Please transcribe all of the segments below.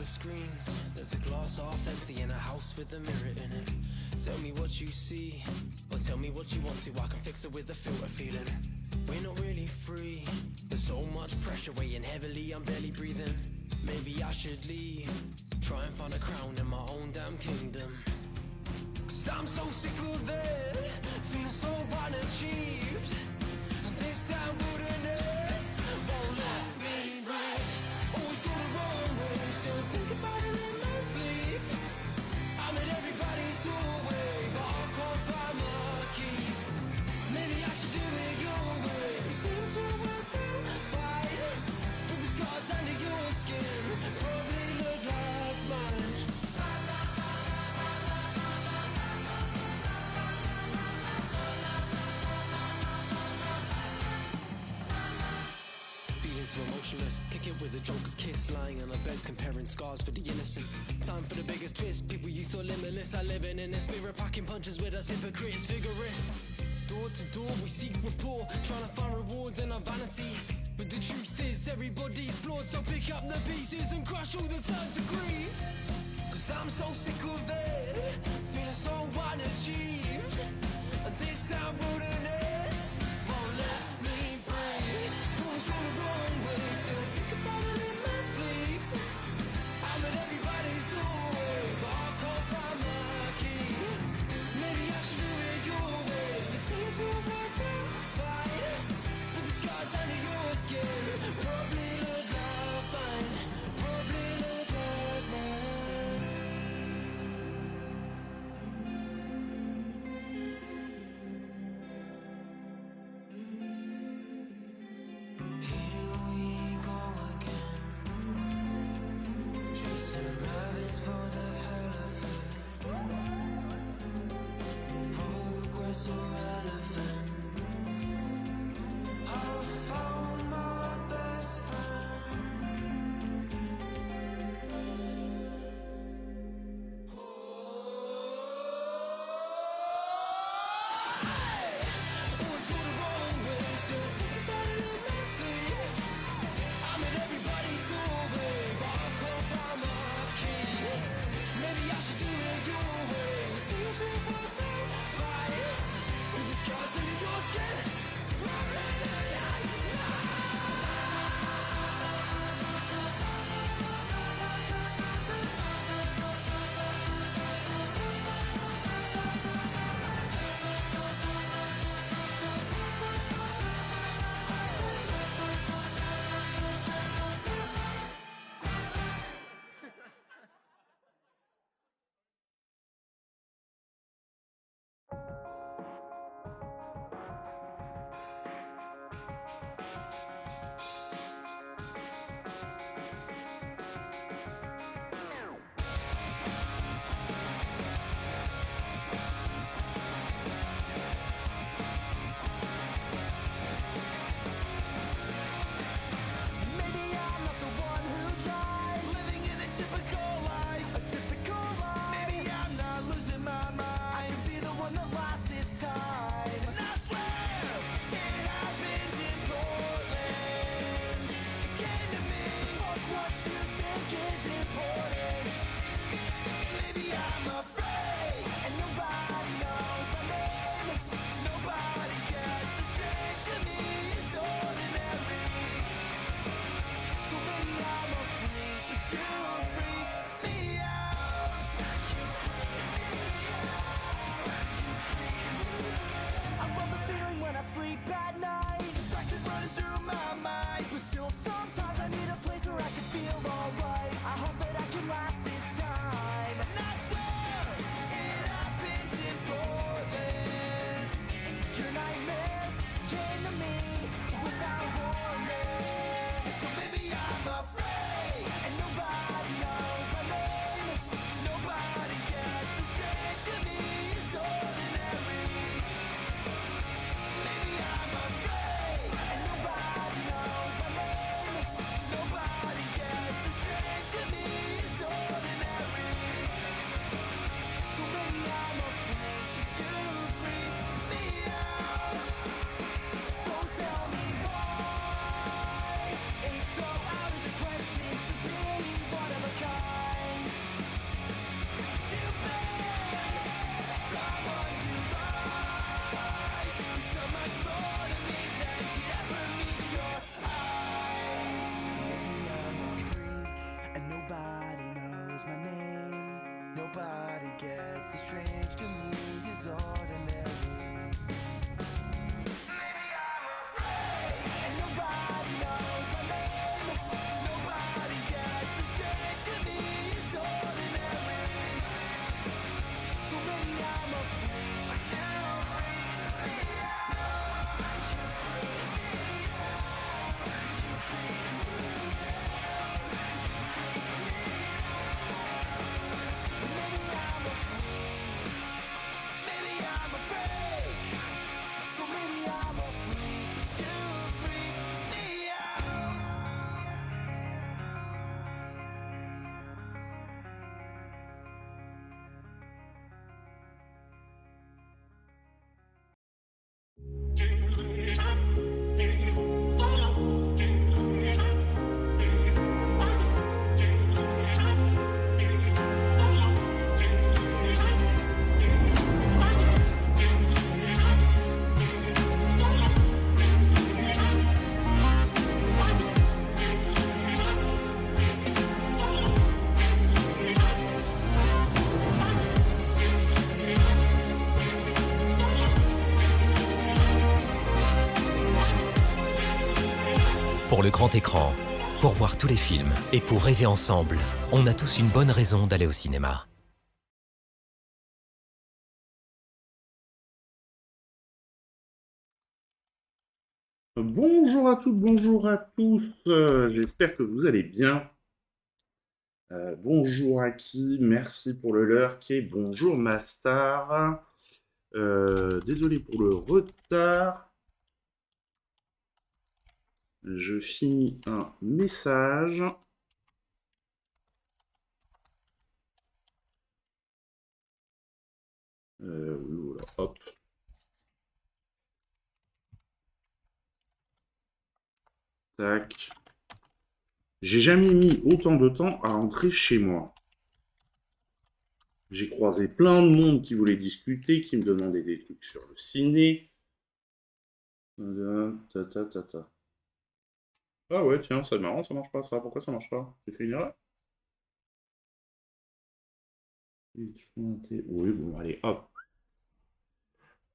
screens. There's a glass half empty in a house with a mirror in it. Tell me what you see, or tell me what you want to. I can fix it with a filter feeling. We're not really free. There's so much pressure weighing heavily, I'm barely breathing. Maybe I should leave, try and find a crown in my own damn kingdom. Cause I'm so sick of it, feeling so unachieved. This damn wilderness won't let me breathe. Always go the wrong way, still think about it in my sleep. I'm at everybody's doorway, but I can't find my keys. Maybe I should do it your way. You seem to want to fight, but the scars under your skin probably look like mine. So emotionless, kick it with a joker's kiss. Lying on our beds comparing scars for the innocent. Time for the biggest twist, people you thought limitless are living in this mirror, packing punches with us hypocrites, vigorous. Door to door we seek rapport, trying to find rewards in our vanity. But the truth is everybody's flawed, so pick up the pieces and crush all the third degree. Cause I'm so sick of it, feeling so unachieved. And this time wilderness won't let me breathe. Always go the wrong way, still think about it in my sleep. I'm at everybody's doorway, but I can't find my key. Maybe I should do it your way. You seem to want to fight, but the scars under your skin probably look like mine. Probably look like mine. pour le grand écran, pour voir tous les films et pour rêver ensemble, on a tous une bonne raison d'aller au cinéma. Bonjour à toutes, bonjour à tous, j'espère que vous allez bien. Bonjour à qui, merci pour le lurk, bonjour ma star. Désolé pour le retard. Je finis un message. Voilà, hop. Tac. J'ai jamais mis autant de temps à entrer chez moi. J'ai croisé plein de monde qui voulait discuter, qui me demandait des trucs sur le ciné. Ta, ta, ta, ta. Ah ouais, tiens, c'est marrant, ça marche pas ça. Pourquoi ça marche pas? J'ai fait une erreur? Oui, bon, allez, hop.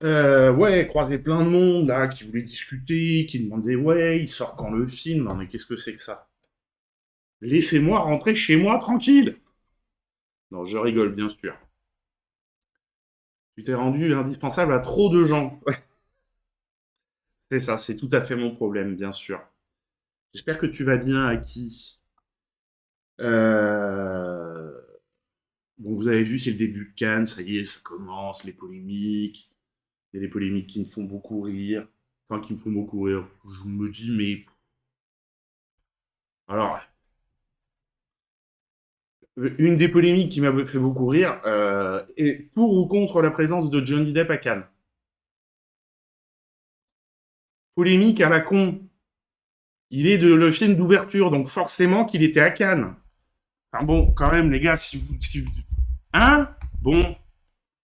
Ouais, croisé plein de monde là qui voulait discuter, qui demandait ouais, il sort quand le film? Non mais qu'est-ce que c'est que ça? Laissez-moi rentrer chez moi tranquille. Non, je rigole bien sûr. Tu t'es rendu indispensable à trop de gens. C'est ça, c'est tout à fait mon problème, bien sûr. J'espère que tu vas bien, Aki. Euh... Bon, vous avez vu, c'est le début de Cannes, ça y est, ça commence, les polémiques. Il y a des polémiques qui me font beaucoup rire. Enfin, qui me font beaucoup rire. Je me dis, mais... Alors, une des polémiques qui m'a fait beaucoup rire est pour ou contre la présence de Johnny Depp à Cannes. Polémique à la con. Il est de le film d'ouverture, donc forcément qu'il était à Cannes. Enfin bon, quand même, les gars, hein? Bon,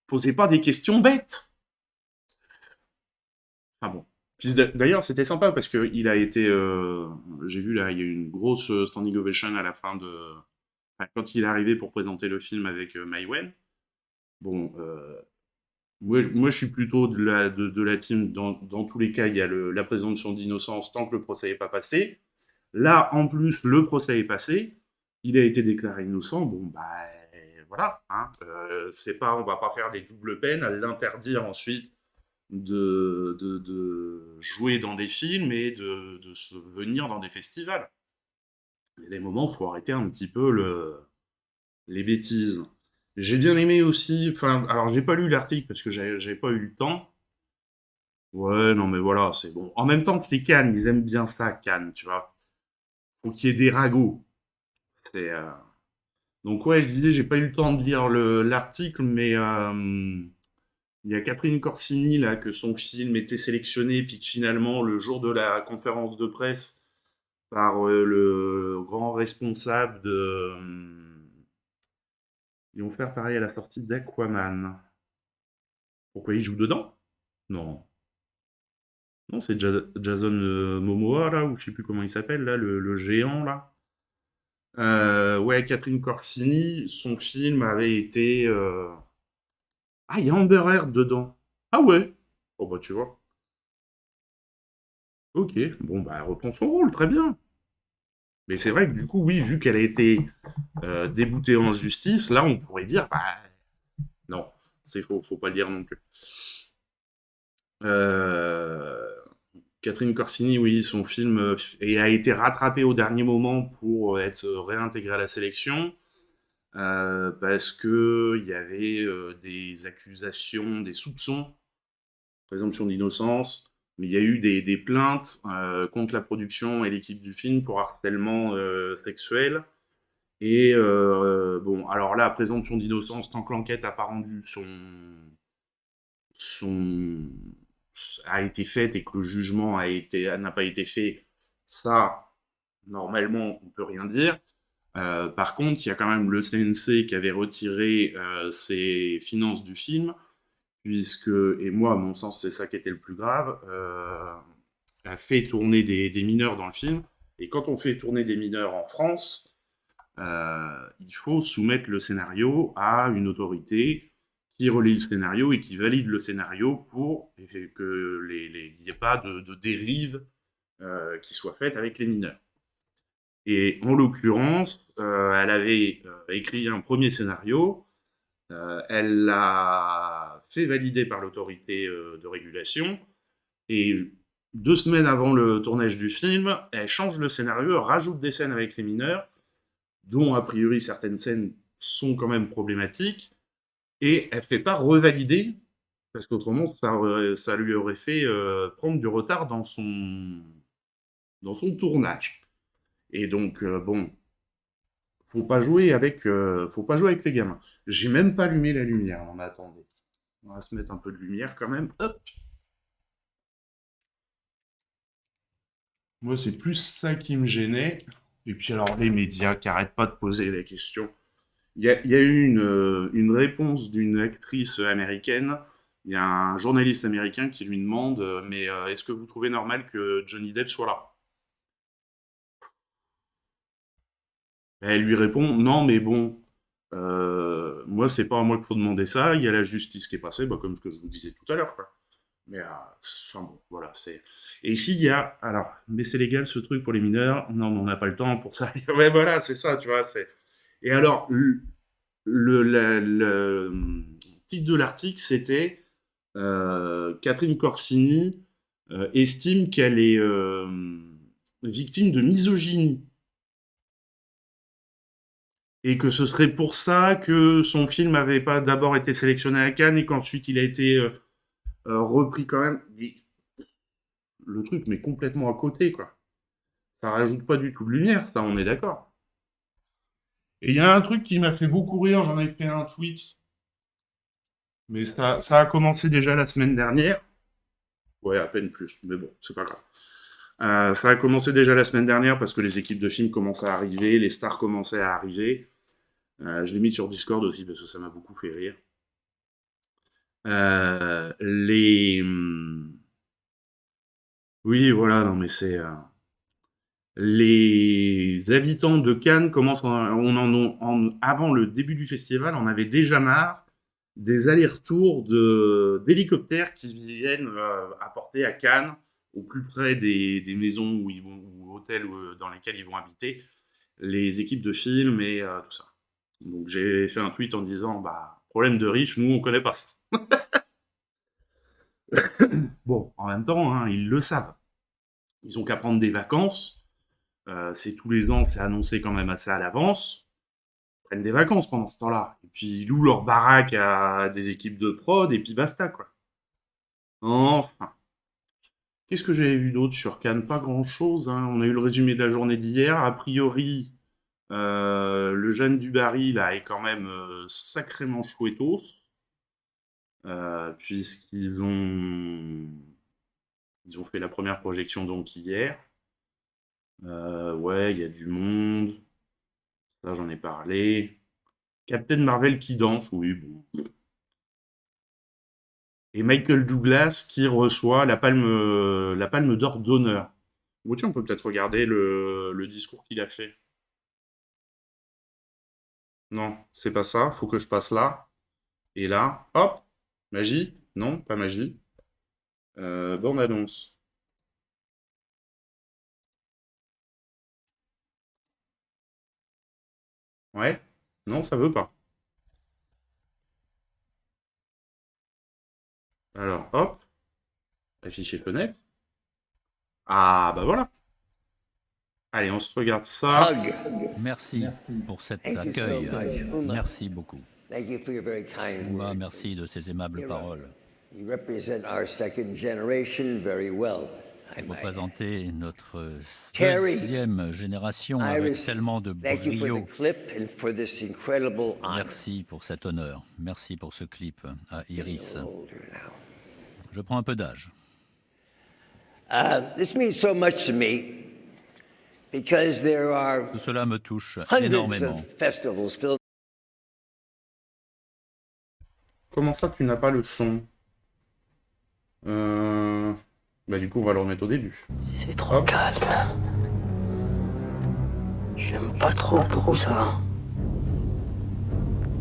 posez pas des questions bêtes. Enfin bon. Puis d'ailleurs, c'était sympa parce que il a été... J'ai vu là, il y a eu une grosse standing ovation à la fin de... Enfin, quand il est arrivé pour présenter le film avec Mai Wen. Bon, moi, je suis plutôt de la team. Dans tous les cas, il y a la présomption d'innocence tant que le procès n'est pas passé. Là, en plus, le procès est passé. Il a été déclaré innocent. Bon, bah, voilà. Hein. C'est pas, on va pas faire des doubles peines à l'interdire ensuite de jouer dans des films et de se venir dans des festivals. Il y a des moments, il faut arrêter un petit peu les bêtises. J'ai bien aimé aussi, enfin, alors j'ai pas lu l'article parce que j'avais pas eu le temps. Ouais, non, mais voilà, c'est bon. En même temps, c'est Cannes, ils aiment bien ça, Cannes, tu vois. Faut qu'il y ait des ragots. C'est, Donc ouais, je disais, j'ai pas eu le temps de lire l'article, mais il y a Catherine Corsini, là, que son film était sélectionné, puis que finalement, le jour de la conférence de presse, par le grand responsable de... ils vont faire pareil à la sortie d'Aquaman. Pourquoi il joue dedans? Non. Non, c'est Jason Momoa, là, ou je sais plus comment il s'appelle, là, le géant, là. Ouais, Catherine Corsini, son film avait été... Ah, il y a Amber Heard dedans. Ah ouais. Oh bah tu vois. Ok, bon bah elle reprend son rôle, très bien. Mais c'est vrai que du coup, oui, vu qu'elle a été déboutée en justice, là on pourrait dire, bah non, c'est faux, faut pas le dire non plus. Euh, Catherine Corsini, oui, son film a été rattrapé au dernier moment pour être réintégré à la sélection. Parce que il y avait des accusations, des soupçons, présomption d'innocence, mais il y a eu des plaintes contre la production et l'équipe du film pour harcèlement sexuel. Et bon, alors là, présomption d'innocence, tant que l'enquête n'a pas rendu son, a été faite et que le jugement n'a pas été fait, ça, normalement, on peut rien dire. Par contre, il y a quand même le CNC qui avait retiré ses finances du film, puisque, et moi, à mon sens, c'est ça qui était le plus grave, a fait tourner des mineurs dans le film. Et quand on fait tourner des mineurs en France, il faut soumettre le scénario à une autorité qui relit le scénario et qui valide le scénario pour qu'il n'y ait pas de dérive qui soit faite avec les mineurs. Et en l'occurrence, elle avait écrit un premier scénario, elle l'a fait valider par l'autorité de régulation, et 2 semaines avant le tournage du film, elle change le scénario, rajoute des scènes avec les mineurs, dont a priori certaines scènes sont quand même problématiques, et elle ne fait pas revalider, parce qu'autrement ça lui aurait fait prendre du retard dans son tournage. Et donc, bon, faut pas jouer avec les gamins. J'ai même pas allumé la lumière, non mais attendez. On va se mettre un peu de lumière quand même. Hop. Moi, c'est plus ça qui me gênait. Et puis alors, les médias qui arrêtent pas de poser la question. Il y a eu une réponse d'une actrice américaine. Il y a un journaliste américain qui lui demande mais est-ce que vous trouvez normal que Johnny Depp soit là? Elle lui répond non, mais bon, moi, c'est pas à moi qu'il faut demander ça. Il y a la justice qui est passée, bah, comme ce que je vous disais tout à l'heure, quoi. Mais enfin bon, voilà, c'est. Et s'il y a, alors, mais c'est légal ce truc pour les mineurs? Non, mais on n'a pas le temps pour ça. Ouais, voilà, c'est ça, tu vois. Et alors, le titre de l'article, c'était Catherine Corsini estime qu'elle est victime de misogynie. Et que ce serait pour ça que son film n'avait pas d'abord été sélectionné à Cannes et qu'ensuite il a été repris quand même. Le truc, mais complètement à côté, quoi. Ça rajoute pas du tout de lumière, ça, on est d'accord. Et il y a un truc qui m'a fait beaucoup rire, j'en ai fait un tweet, mais ça a commencé déjà la semaine dernière. Ouais, à peine plus, mais bon, c'est pas grave. Ça a commencé déjà la semaine dernière parce que les équipes de films commençaient à arriver, les stars commençaient à arriver. Je l'ai mis sur Discord aussi parce que ça m'a beaucoup fait rire. Oui, voilà, non mais c'est... Les habitants de Cannes commencent... Avant le début du festival, on avait déjà marre des allers-retours d'hélicoptères qui viennent apporter à Cannes, au plus près des maisons où ils vont, ou hôtels dans lesquels ils vont habiter, les équipes de films et tout ça. Donc j'ai fait un tweet en disant bah problème de riches, nous on connaît pas ça. Bon, en même temps, hein, ils le savent. Ils ont qu'à prendre des vacances. C'est tous les ans, c'est annoncé quand même assez à l'avance. Ils prennent des vacances pendant ce temps-là. Et puis ils louent leur baraque à des équipes de prod et puis basta quoi. Enfin. Qu'est-ce que j'avais vu d'autre sur Cannes? Pas grand-chose. Hein. On a eu le résumé de la journée d'hier. A priori, le jeune du Barry là est quand même sacrément chouettos, puisqu'ils ont fait la première projection donc hier. Ouais, il y a du monde. Ça, j'en ai parlé. Captain Marvel qui danse, oui, bon. Et Michael Douglas qui reçoit la palme d'or d'honneur. Bon, tiens, on peut peut-être regarder le discours qu'il a fait. Non, c'est pas ça. Faut que je passe là. Et là, hop, magie. Non, pas magie. Bande annonce. Ouais. Non, ça veut pas. Alors, hop. Afficher fenêtre. Ah, bah voilà. Allez, on se regarde ça. Merci pour cet accueil. Merci beaucoup. Merci de ces aimables paroles. Vous représentez notre deuxième génération avec tellement de brio. Merci pour cet honneur. Merci pour ce clip à Iris. Je prends un peu d'âge. This means so much to me because there are Tout cela me touche hundreds énormément. of festivals filled. Comment ça, tu n'as pas le son? Bah du coup, on va le remettre au début. C'est trop calme. J'aime pas trop ça.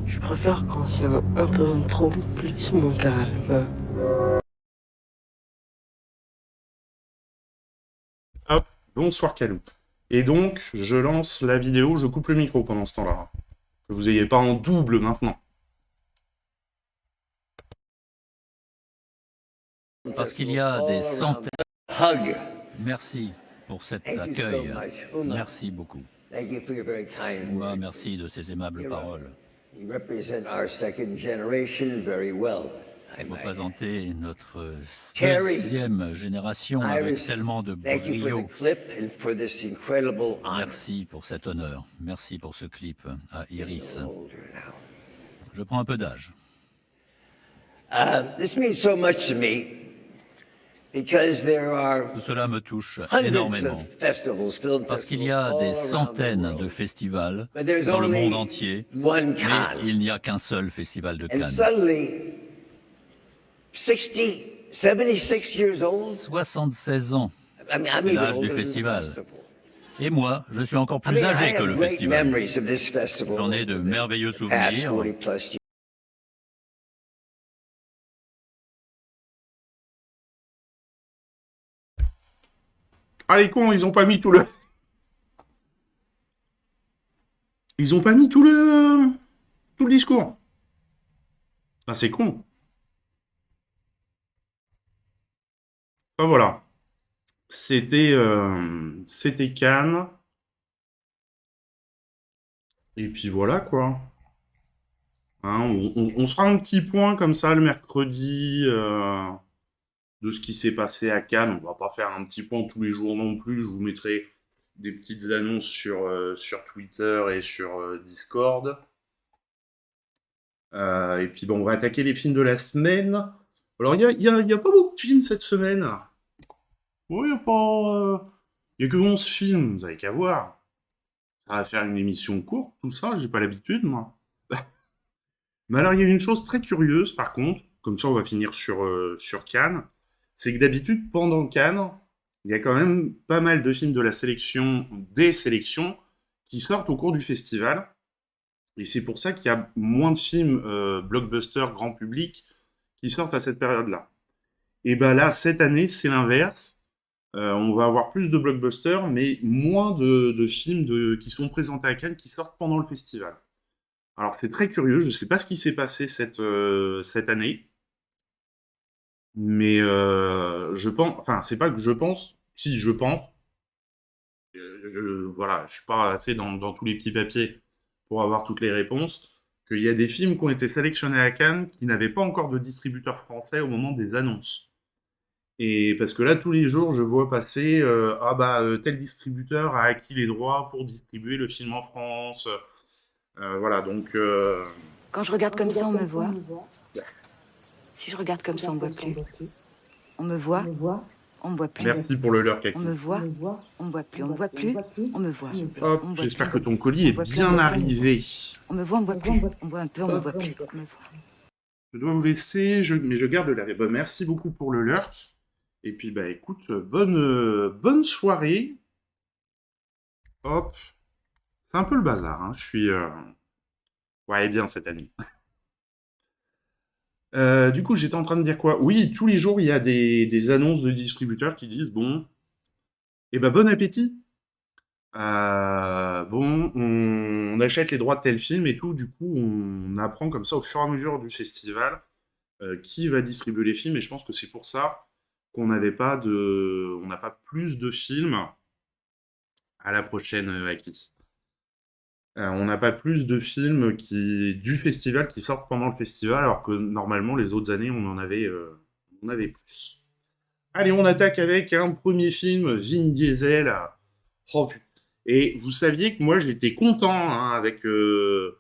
Je préfère quand c'est un peu trop plus mon calme. Ah Bonsoir Calou. Et donc, je lance la vidéo, je coupe le micro pendant ce temps-là. Que vous n'ayez pas en double maintenant. Parce qu'il y a des centaines... Hug. Merci pour cet Thank you so accueil. much. Una, Merci beaucoup. thank you for your very kind Uma, words. merci de ces aimables paroles. You represent our second generation very well. Vous représentez notre Terry, deuxième génération avec Iris, tellement de thank you for brio. the clip and for this incredible honor. Merci pour cet honneur. Merci pour ce clip à Iris. Older now. Je prends un peu d'âge. This means so much to me because there are Tout cela me touche hundreds énormément. of festivals, film Parce qu'il y festivals a all des around the centaines world. de festivals But there's dans le only monde entier, one mais Cannes. il n'y a qu'un seul festival de And Cannes. suddenly, 76 years old. 76 ans. I'm C'est even l'âge du older than the festival. festival. Et moi, je suis encore I plus mean, I âgé que have le great festival. memories of this festival J'en ai de over the merveilleux past souvenirs. 40 plus years. Ah les cons, ils ont pas mis tout le... Ils ont pas mis tout le... Tout le discours. Ah c'est con. Ah voilà. C'était Cannes. Et puis voilà quoi. Hein, on se fera un petit point comme ça le mercredi de ce qui s'est passé à Cannes. On va pas faire un petit point tous les jours non plus. Je vous mettrai des petites annonces sur Twitter et sur Discord. Et puis bon, on va attaquer les films de la semaine. Alors il y a pas beaucoup de films cette semaine. Oui, il y a que 11 films, vous avez qu'à voir. Ça va faire une émission courte, tout ça, j'ai pas l'habitude, moi. Mais alors, il y a une chose très curieuse, par contre, comme ça on va finir sur Cannes, c'est que d'habitude, pendant Cannes, il y a quand même pas mal de films de la sélection, des sélections, qui sortent au cours du festival. Et c'est pour ça qu'il y a moins de films blockbusters grand public qui sortent à cette période-là. Et ben là, cette année, c'est l'inverse. On va avoir plus de blockbusters, mais moins de films qui sont présentés à Cannes qui sortent pendant le festival. Alors c'est très curieux, je ne sais pas ce qui s'est passé cette année, mais je pense, enfin c'est pas que je pense, si je pense, voilà, je suis pas assez dans tous les petits papiers pour avoir toutes les réponses, qu'il y a des films qui ont été sélectionnés à Cannes qui n'avaient pas encore de distributeur français au moment des annonces. Et parce que là, tous les jours, je vois passer tel distributeur a acquis les droits pour distribuer le film en France. Voilà, donc... Quand je regarde comme ça, on me voit. Si je regarde comme ça, on me voit plus. On me voit, on me voit plus. Merci pour le leurre, Kaki. On me voit, on me voit plus. On me voit plus, on me voit. Hop, On me voit j'espère que plus. ton colis est On voit plus, bien on voit plus. arrivé. On me voit, on me voit plus. On me voit un peu, on me voit plus. On me voit. Je dois vous laisser, mais je garde la... Bah, merci beaucoup pour le leurre. Et puis, bah écoute, bonne soirée. Hop. C'est un peu le bazar, hein. Je suis... Ouais, bien cette année. Du coup, j'étais en train de dire quoi? Oui, tous les jours, il y a des annonces de distributeurs qui disent, bon, eh ben, bon appétit. Bon, on achète les droits de tel film et tout, du coup, on apprend comme ça au fur et à mesure du festival qui va distribuer les films, et je pense que c'est pour ça qu'on n'a pas plus de films à la prochaine Acquis. On n'a pas plus de films du festival qui sortent pendant le festival, alors que normalement, les autres années, on en avait plus. Allez, on attaque avec un premier film, Vin Diesel. Oh putain. Et vous saviez que moi, j'étais content hein, avec le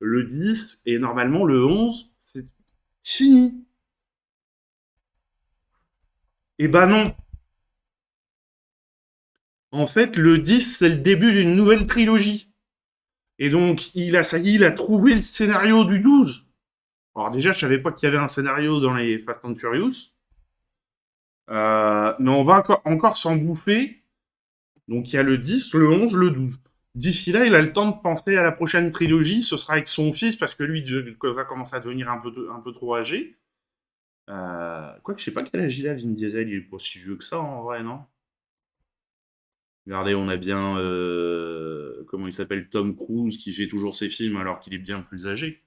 10, et normalement, le 11, c'est fini. Eh ben non. En fait, le 10, c'est le début d'une nouvelle trilogie. Et donc, il a trouvé le scénario du 12. Alors déjà, je savais pas qu'il y avait un scénario dans les Fast and Furious. Mais on va encore s'en bouffer. Donc il y a le 10, le 11, le 12. D'ici là, il a le temps de penser à la prochaine trilogie. Ce sera avec son fils, parce que lui va commencer à devenir un peu trop âgé. Quoique, je sais pas quel âge il a, Vin Diesel. Il est pas si vieux que ça, en vrai, non? Regardez, on a bien, comment il s'appelle, Tom Cruise, qui fait toujours ses films alors qu'il est bien plus âgé.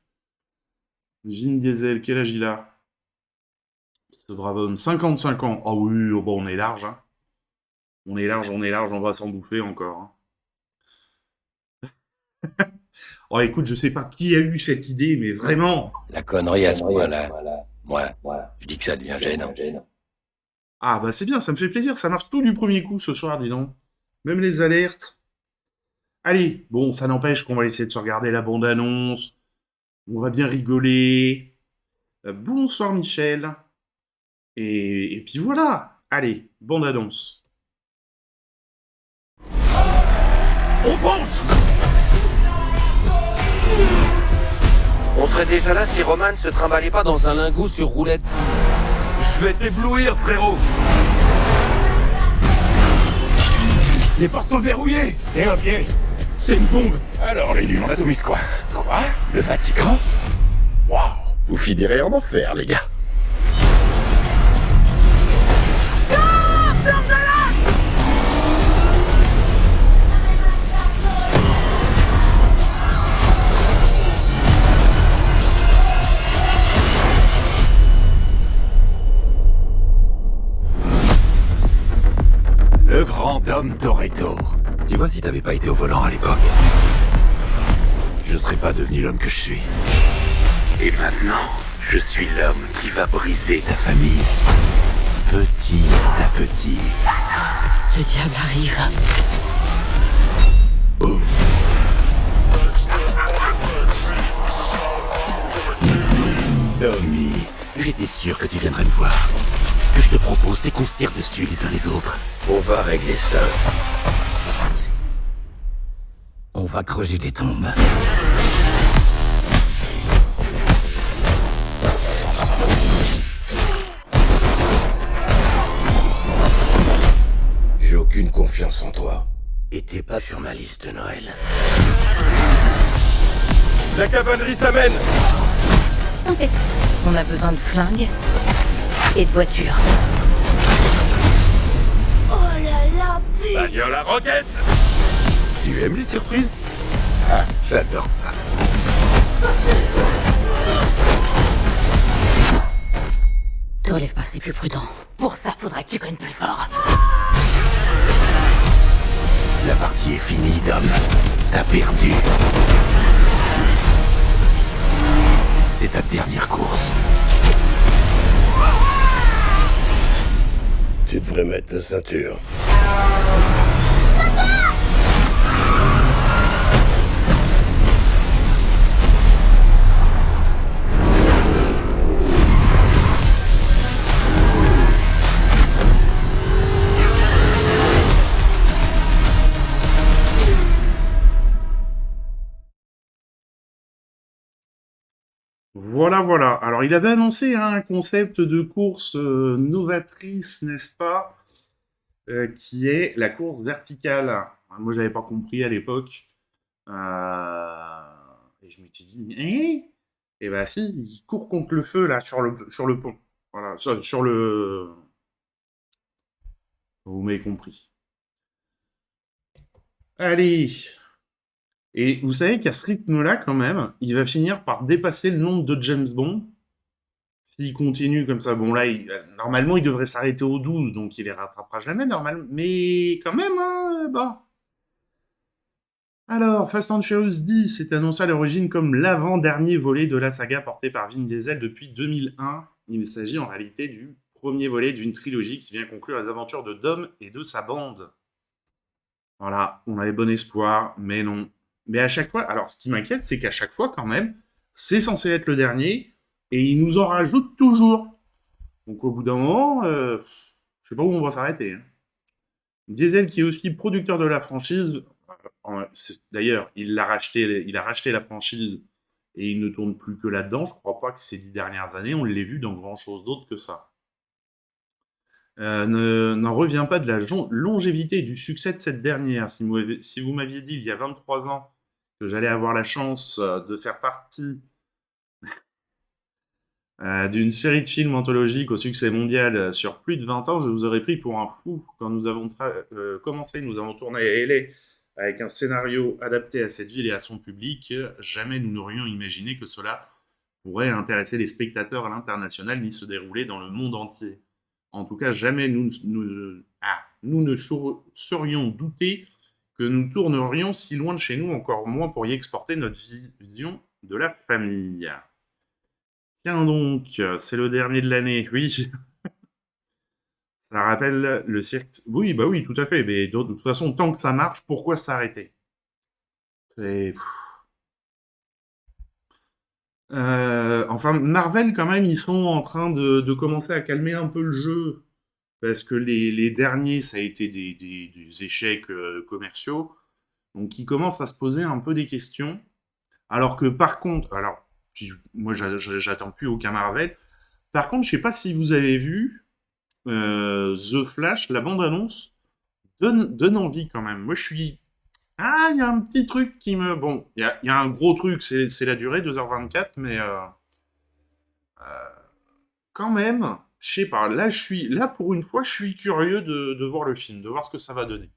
Vin Diesel, quel âge il a? Ce brave homme, 55 ans. Ah oui, oh, bon, on est large, hein. On est large, on va s'en bouffer encore, hein. Oh, écoute, je sais pas qui a eu cette idée, mais vraiment. La connerie à ce point-là, moi, je dis que ça devient gênant. Ah, bah c'est bien, ça me fait plaisir, ça marche tout du premier coup ce soir, dis donc. Même les alertes. Allez, bon, ça n'empêche qu'on va essayer de se regarder la bande-annonce. On va bien rigoler. Bonsoir Michel. Et puis voilà. Allez, bande-annonce. On fonce! On serait déjà là si Roman se trimballait pas dans un lingot sur roulette. Je vais t'éblouir, frérot! Les portes sont verrouillées! C'est un piège! C'est une bombe! Alors, les nuls, on atomise quoi? Quoi? Le Vatican? Waouh! Vous finirez en enfer, les gars! Le grand homme Toretto. Tu vois, si t'avais pas été au volant à l'époque, je serais pas devenu l'homme que je suis. Et maintenant, je suis l'homme qui va briser ta famille. Petit à petit. Le diable arrive. Boum. Tommy, j'étais sûr que tu viendrais me voir. Ce que je te propose, c'est qu'on se tire dessus les uns les autres. On va régler ça. On va creuser des tombes. J'ai aucune confiance en toi. Et t'es pas sur ma liste de Noël. La cavalerie s'amène! Santé. On a besoin de flingues et de voitures. Oh là là, Bagnole à roquette! Tu aimes les surprises? Ah, j'adore ça. Te relève pas, c'est plus prudent. Pour ça, faudra que tu cognes plus fort. La partie est finie, Dom. T'as perdu. C'est ta dernière course. Tu devrais mettre ta ceinture. Voilà, voilà. Alors, il avait annoncé hein, un concept de course novatrice, n'est-ce pas, qui est la course verticale. Moi, j'avais pas compris à l'époque. Et je m'étais dit, et bah si, il court contre le feu, là, sur le pont. Voilà, sur le... Vous m'avez compris. Allez. Et vous savez qu'à ce rythme-là, quand même, il va finir par dépasser le nombre de James Bond. S'il continue comme ça, bon là, normalement, il devrait s'arrêter au 12, donc il les rattrapera jamais, normalement. Mais quand même, hein, bon. Alors, Fast and Furious 10 est annoncé à l'origine comme l'avant-dernier volet de la saga portée par Vin Diesel depuis 2001. Il s'agit en réalité du premier volet d'une trilogie qui vient conclure les aventures de Dom et de sa bande. Voilà, on avait bon espoir, mais non. Mais à chaque fois, alors ce qui m'inquiète, c'est qu'à chaque fois, quand même, c'est censé être le dernier, et ils nous en rajoutent toujours. Donc au bout d'un moment, je sais pas où on va s'arrêter. Hein. Diesel, qui est aussi producteur de la franchise, d'ailleurs, il a racheté la franchise, et il ne tourne plus que là-dedans. Je crois pas que ces 10 dernières années, on l'ait vu dans grand-chose d'autre que ça. N'en revient pas de la longévité et du succès de cette dernière. Si vous m'aviez dit il y a 23 ans que j'allais avoir la chance de faire partie D'une série de films anthologiques au succès mondial sur plus de 20 ans, je vous aurais pris pour un fou. Quand nous avons commencé, nous avons tourné à LA avec un scénario adapté à cette ville et à son public. Jamais nous n'aurions imaginé que cela pourrait intéresser les spectateurs à l'international ni se dérouler dans le monde entier. En tout cas, jamais nous ne serions doutés que nous tournerions si loin de chez nous, encore moins pour y exporter notre vision de la famille. Tiens donc, c'est le dernier de l'année, oui. Ça rappelle le cirque. Oui, bah oui, tout à fait. Mais de toute façon, tant que ça marche, pourquoi s'arrêter? Enfin, Marvel, quand même, ils sont en train de commencer à calmer un peu le jeu. Parce que les derniers, ça a été des échecs commerciaux. Donc, ils commencent à se poser un peu des questions. Alors que, par contre, moi, j'attends plus aucun Marvel. Par contre, je sais pas si vous avez vu The Flash, la bande-annonce donne envie quand même. Moi, je suis... Ah, il y a un petit truc qui me... Bon, il y a un gros truc, c'est la durée, 2h24, mais quand même, je sais pas, là, pour une fois, je suis curieux de voir le film, de voir ce que ça va donner.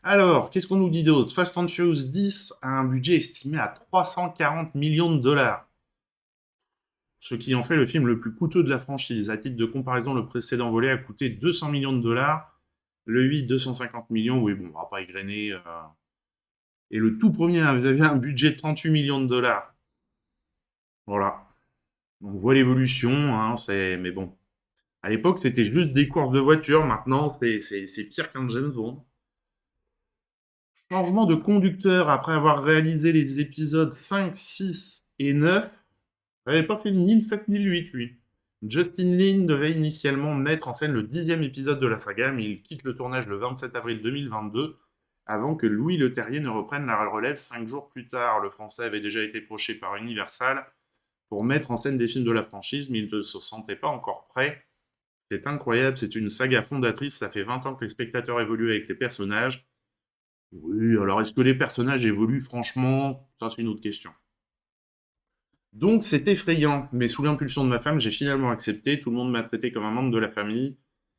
Alors, qu'est-ce qu'on nous dit d'autre? Fast and Furious 10 a un budget estimé à 340 millions de dollars. Ce qui en fait le film le plus coûteux de la franchise. À titre de comparaison, le précédent volet a coûté 200 millions de dollars. Le 8, 250 millions. Oui, bon, on va pas égrener. Et le tout premier avait un budget de 38 millions de dollars. Voilà. On voit l'évolution, hein, mais bon. À l'époque, c'était juste des courses de voitures. Maintenant, c'est pire qu'un James Bond. Changement de conducteur après avoir réalisé les épisodes 5, 6 et 9. Il n'avait pas fait ni le 7 ni le 8, lui. Justin Lin devait initialement mettre en scène le 10e épisode de la saga, mais il quitte le tournage le 27 avril 2022, avant que Louis Leterrier ne reprenne la relève 5 jours plus tard. Le français avait déjà été approché par Universal pour mettre en scène des films de la franchise, mais il ne se sentait pas encore prêt. C'est incroyable, c'est une saga fondatrice, ça fait 20 ans que les spectateurs évoluent avec les personnages. Oui, alors est-ce que les personnages évoluent? Franchement, ça c'est une autre question. Donc c'est effrayant, mais sous l'impulsion de ma femme, j'ai finalement accepté, tout le monde m'a traité comme un membre de la famille,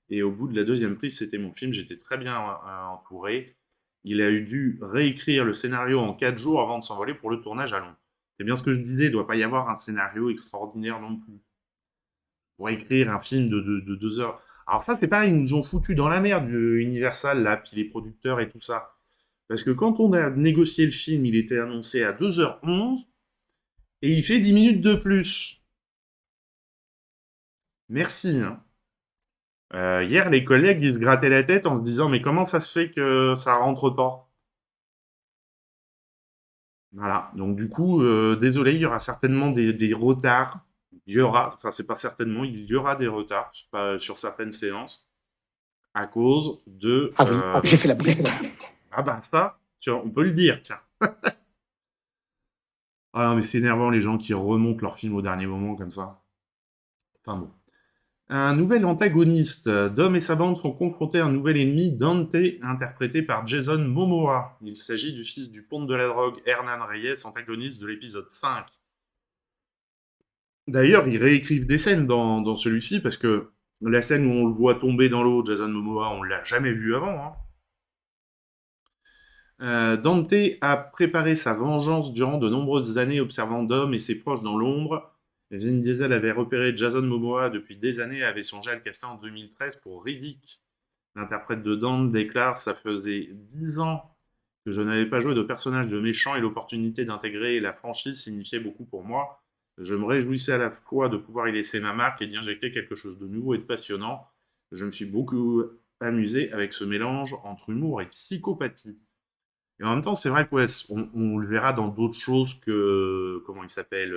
et au bout de la deuxième prise, c'était mon film, j'étais très bien entouré. Il a eu dû réécrire le scénario en 4 jours avant de s'envoler pour le tournage à Londres. C'est bien ce que je disais, il ne doit pas y avoir un scénario extraordinaire non plus. Pour écrire un film de 2 heures... Alors ça c'est pareil, ils nous ont foutu dans la merde, Universal, là, puis les producteurs et tout ça. Parce que quand on a négocié le film, il était annoncé à 2h11, et il fait 10 minutes de plus. Merci. Hein. Hier, les collègues, ils se grattaient la tête en se disant « Mais comment ça se fait que ça rentre pas ?» Voilà. Donc du coup, désolé, il y aura certainement des retards. Il y aura, enfin c'est pas certainement, il y aura des retards sur certaines séances à cause de... Ah oui, j'ai fait la boulette. Ah bah ça, on peut le dire, tiens. Ah non, mais c'est énervant les gens qui remontent leur film au dernier moment comme ça. Enfin bon. Un nouvel antagoniste. Dom et sa bande sont confrontés à un nouvel ennemi, Dante, interprété par Jason Momoa. Il s'agit du fils du ponte de la drogue, Hernan Reyes, antagoniste de l'épisode 5. D'ailleurs, ils réécrivent des scènes dans celui-ci, parce que la scène où on le voit tomber dans l'eau, Jason Momoa, on l'a jamais vu avant, hein. Dante a préparé sa vengeance durant de nombreuses années observant Dom et ses proches dans l'ombre. Vin Diesel avait repéré Jason Momoa depuis des années et avait songé à le caster en 2013 pour Riddick. L'interprète de Dante déclare « Ça faisait 10 ans que je n'avais pas joué de personnage de méchant et l'opportunité d'intégrer la franchise signifiait beaucoup pour moi. Je me réjouissais à la fois de pouvoir y laisser ma marque et d'y injecter quelque chose de nouveau et de passionnant. Je me suis beaucoup amusé avec ce mélange entre humour et psychopathie. » Et en même temps, c'est vrai qu'on on le verra dans d'autres choses que... Comment il s'appelle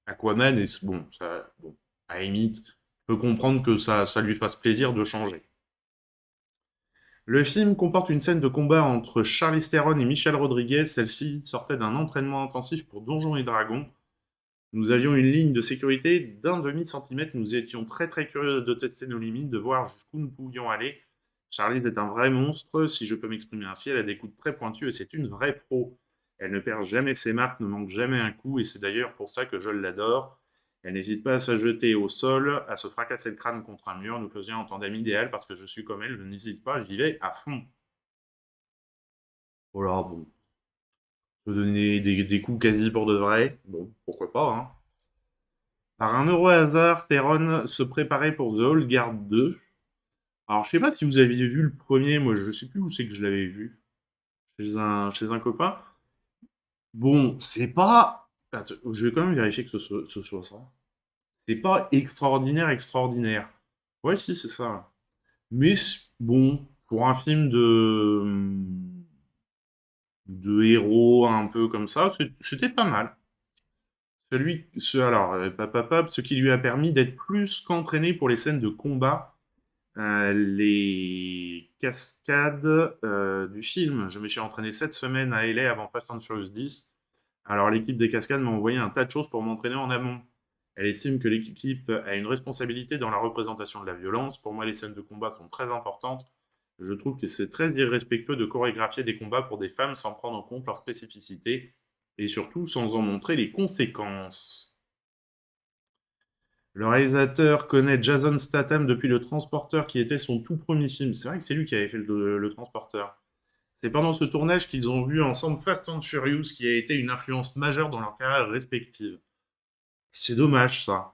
Aquaman. Et bon, à la limite, je peux comprendre que ça lui fasse plaisir de changer. Le film comporte une scène de combat entre Charlize Theron et Michelle Rodriguez. Celle-ci sortait d'un entraînement intensif pour Donjons et Dragons. Nous avions une ligne de sécurité d'1 demi-centimètre. Nous étions très très curieux de tester nos limites, de voir jusqu'où nous pouvions aller. Charlize est un vrai monstre, si je peux m'exprimer ainsi. Elle a des coups très pointus et c'est une vraie pro. Elle ne perd jamais ses marques, ne manque jamais un coup, et c'est d'ailleurs pour ça que je l'adore. Elle n'hésite pas à se jeter au sol, à se fracasser le crâne contre un mur, nous faisant en tandem idéal parce que je suis comme elle, je n'hésite pas, j'y vais à fond. Voilà, bon. Se donner des coups quasi pour de vrai, bon, pourquoi pas, hein. Par un heureux hasard, Theron se préparait pour The Old Guard 2. Alors, je sais pas si vous aviez vu le premier, moi je sais plus où c'est que je l'avais vu. Chez un copain. Bon, c'est pas... Attends, je vais quand même vérifier que ce soit ça. C'est pas extraordinaire, extraordinaire. Ouais, si, c'est ça. Mais bon, pour un film de héros un peu comme ça, c'était pas mal. Ce qui lui a permis d'être plus qu'entraîné pour les scènes de combat, les cascades du film. Je me suis entraîné 7 semaines à LA avant Fast and Furious 10. Alors l'équipe des cascades m'a envoyé un tas de choses pour m'entraîner en amont. Elle estime que l'équipe a une responsabilité dans la représentation de la violence. Pour moi, les scènes de combat sont très importantes. Je trouve que c'est très irrespectueux de chorégraphier des combats pour des femmes sans prendre en compte leurs spécificités et surtout sans en montrer les conséquences. Le réalisateur connaît Jason Statham depuis Le Transporteur qui était son tout premier film. C'est vrai que c'est lui qui avait fait le Transporteur. C'est pendant ce tournage qu'ils ont vu ensemble Fast and Furious qui a été une influence majeure dans leur carrière respective. C'est dommage ça.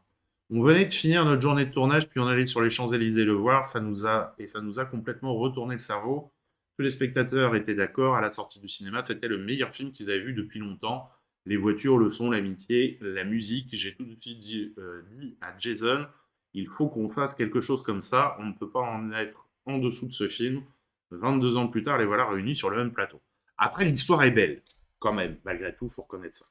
On venait de finir notre journée de tournage, puis on allait sur les Champs-Élysées le voir, ça nous a complètement retourné le cerveau. Tous les spectateurs étaient d'accord, à la sortie du cinéma, c'était le meilleur film qu'ils avaient vu depuis longtemps. Les voitures, le son, l'amitié, la musique. J'ai tout de suite dit à Jason, il faut qu'on fasse quelque chose comme ça, on ne peut pas en être en dessous de ce film. 22 ans plus tard, les voilà réunis sur le même plateau. Après, l'histoire est belle, quand même, malgré tout, il faut reconnaître ça.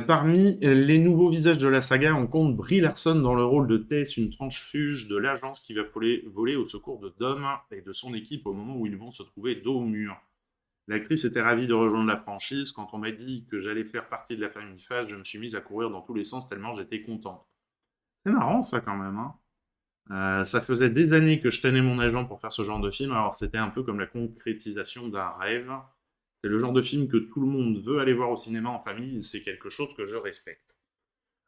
Parmi les nouveaux visages de la saga, on compte Brie Larson dans le rôle de Tess, une transfuge de l'agence qui va voler au secours de Dom et de son équipe au moment où ils vont se trouver dos au mur. L'actrice était ravie de rejoindre la franchise. Quand on m'a dit que j'allais faire partie de la famille Fast, je me suis mise à courir dans tous les sens tellement j'étais contente. C'est marrant ça quand même, hein. Ça faisait des années que je tenais mon agent pour faire ce genre de film, alors c'était un peu comme la concrétisation d'un rêve. C'est le genre de film que tout le monde veut aller voir au cinéma en famille, et c'est quelque chose que je respecte.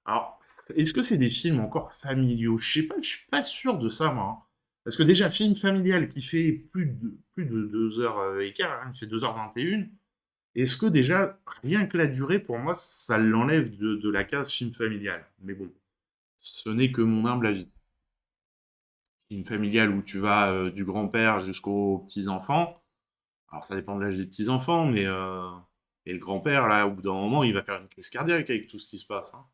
Alors, est-ce que c'est des films encore familiaux? Je sais pas, je suis pas sûr de ça, moi, hein. Parce que déjà, film familial qui fait plus de 2h15, hein, il fait 2h21, est-ce que déjà, rien que la durée, pour moi, ça l'enlève de la case film familial? Mais bon, ce n'est que mon humble avis. Film familial où tu vas du grand-père jusqu'aux petits-enfants. Alors ça dépend de l'âge des petits-enfants, mais et le grand-père, là, au bout d'un moment, il va faire une crise cardiaque avec tout ce qui se passe, hein.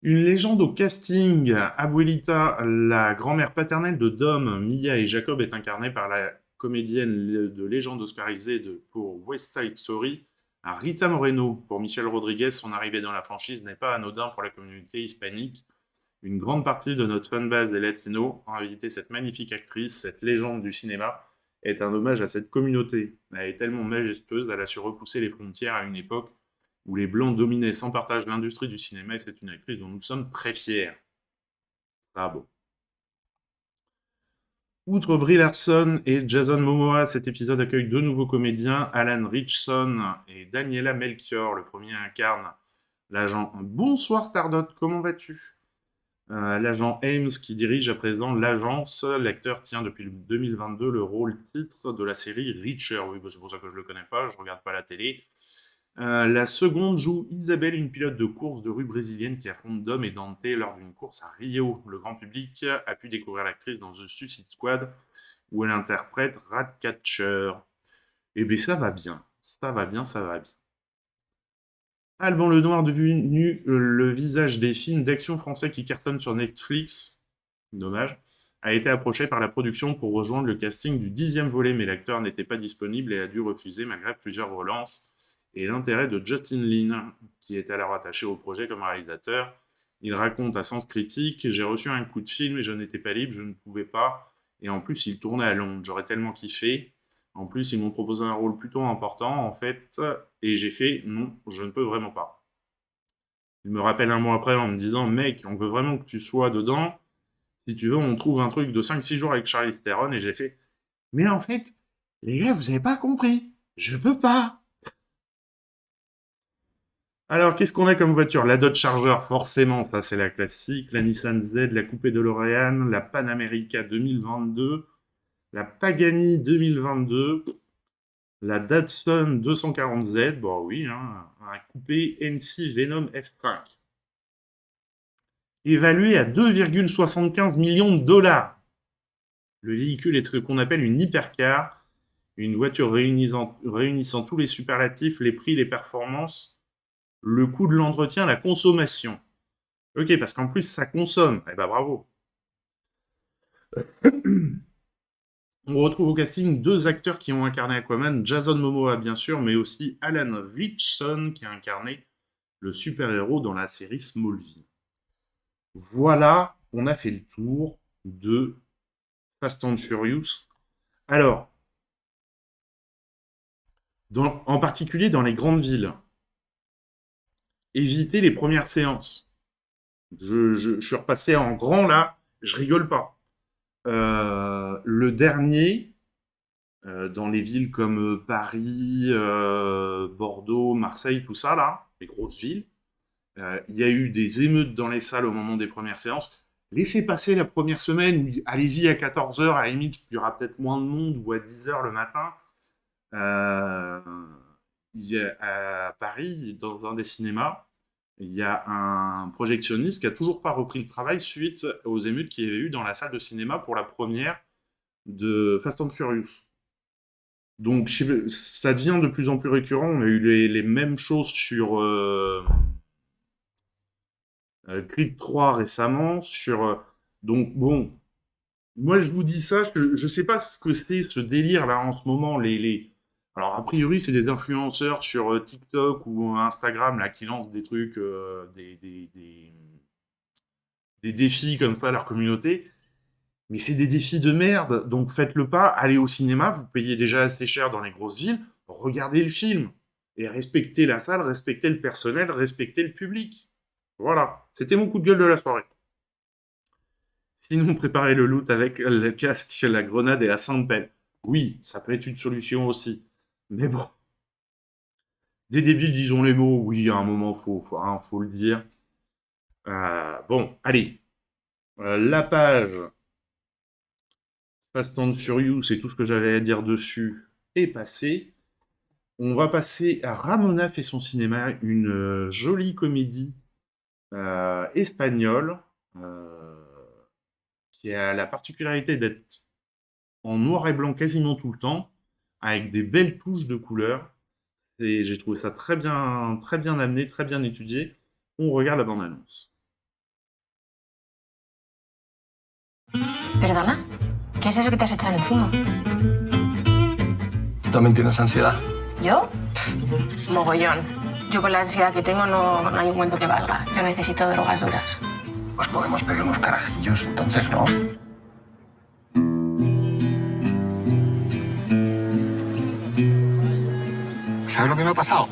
Une légende au casting, Abuelita, la grand-mère paternelle de Dom, Mia et Jacob, est incarnée par la comédienne de légende oscarisée pour West Side Story, Rita Moreno. Pour Michelle Rodriguez, son arrivée dans la franchise n'est pas anodin pour la communauté hispanique. Une grande partie de notre fanbase des Latinos a invité cette magnifique actrice, cette légende du cinéma, est un hommage à cette communauté. Elle est tellement majestueuse, elle a su repousser les frontières à une époque où les Blancs dominaient sans partage l'industrie du cinéma, et c'est une actrice dont nous sommes très fiers. Ça, bon. Outre Brie Larson et Jason Momoa, cet épisode accueille deux nouveaux comédiens, Alan Ritchson et Daniela Melchior. Le premier incarne l'agent... Bonsoir Tardot, comment vas-tu? L'agent Ames qui dirige à présent l'agence. L'acteur tient depuis 2022 le rôle titre de la série Reacher. Oui, c'est pour ça que je le connais pas, je regarde pas la télé. La seconde joue Isabelle, une pilote de course de rue brésilienne qui affronte Dom et Dante lors d'une course à Rio. Le grand public a pu découvrir l'actrice dans The Suicide Squad où elle interprète Ratcatcher. Eh bien ça va bien, ça va bien, ça va bien. Alban Lenoir devenu le visage des films d'action français qui cartonnent sur Netflix, dommage, a été approché par la production pour rejoindre le casting du 10e volet, mais l'acteur n'était pas disponible et a dû refuser malgré plusieurs relances et l'intérêt de Justin Lin, qui est alors attaché au projet comme réalisateur. Il raconte à Sens Critique « J'ai reçu un coup de film et je n'étais pas libre, je ne pouvais pas. Et en plus, il tournait à Londres. J'aurais tellement kiffé. En plus, ils m'ont proposé un rôle plutôt important, en fait. Et j'ai fait « Non, je ne peux vraiment pas. » Il me rappelle un mois après en me disant « Mec, on veut vraiment que tu sois dedans. Si tu veux, on trouve un truc de 5-6 jours avec Charlize Theron. » Et j'ai fait « Mais en fait, Les gars, vous avez pas compris. Je peux pas. Alors, qu'est-ce qu'on a comme voiture? La Dodge Charger, forcément, ça c'est la classique. La Nissan Z, la Coupé DeLorean, la Pan America 2022, la Pagani 2022, la Datsun 240Z, bon oui, hein, un coupé NC Venom F5. Évalué à 2,75 millions de dollars. Le véhicule est ce qu'on appelle une hypercar, une voiture réunissant tous les superlatifs, les prix, les performances, le coût de l'entretien, la consommation. Ok, parce qu'en plus, ça consomme. Eh ben, bravo. On retrouve au casting 2 acteurs qui ont incarné Aquaman, Jason Momoa, bien sûr, mais aussi Alan Ritchson, qui a incarné le super-héros dans la série Smallville. Voilà, on a fait le tour de Fast and Furious. Alors, en particulier dans les grandes villes, évitez les premières séances. Je suis repassé en grand là, je rigole pas. Le dernier, dans les villes comme Paris, Bordeaux, Marseille, tout ça là, les grosses villes, il y a eu des émeutes dans les salles au moment des premières séances. Laissez passer la première semaine, allez-y à 14h, à la limite, il y aura peut-être moins de monde, ou à 10h le matin. À Paris, dans un des cinémas, il y a un projectionniste qui a toujours pas repris le travail suite aux émeutes qu'il y avait eu dans la salle de cinéma pour la première de Fast and Furious. Donc ça devient de plus en plus récurrent. On a eu les mêmes choses sur Creed 3 récemment. Donc bon, moi je vous dis ça, je sais pas ce que c'est ce délire là en ce moment. Alors, a priori, c'est des influenceurs sur TikTok ou Instagram là, qui lancent des trucs, des défis comme ça à leur communauté. Mais c'est des défis de merde, donc faites-le pas. Allez au cinéma, vous payez déjà assez cher dans les grosses villes. Regardez le film. Et respectez la salle, respectez le personnel, respectez le public. Voilà. C'était mon coup de gueule de la soirée. Sinon, préparez le loot avec le casque, la grenade et la sainte-pelle. Oui, ça peut être une solution aussi. Mais bon, des débiles, disons les mots, oui, à un moment, faut le dire. Bon, allez. La page Fast and Furious, c'est tout ce que j'avais à dire dessus, est passée. On va passer à Ramona fait son cinéma, une jolie comédie espagnole qui a la particularité d'être en noir et blanc quasiment tout le temps, avec des belles touches de couleurs. Et j'ai trouvé ça très bien amené, très bien étudié. On regarde la bande-annonce. ¿Perdona? ¿Qué es eso que te has echado encima? ¿Tú también tienes ansiedad? ¿Yo? Pff, mogollón. Yo con la ansiedad que tengo no hay un cuento que valga. Yo necesito drogas duras. Pues podemos pedir unos carajillos, entonces, ¿no? ¿Sabes lo que me ha pasado?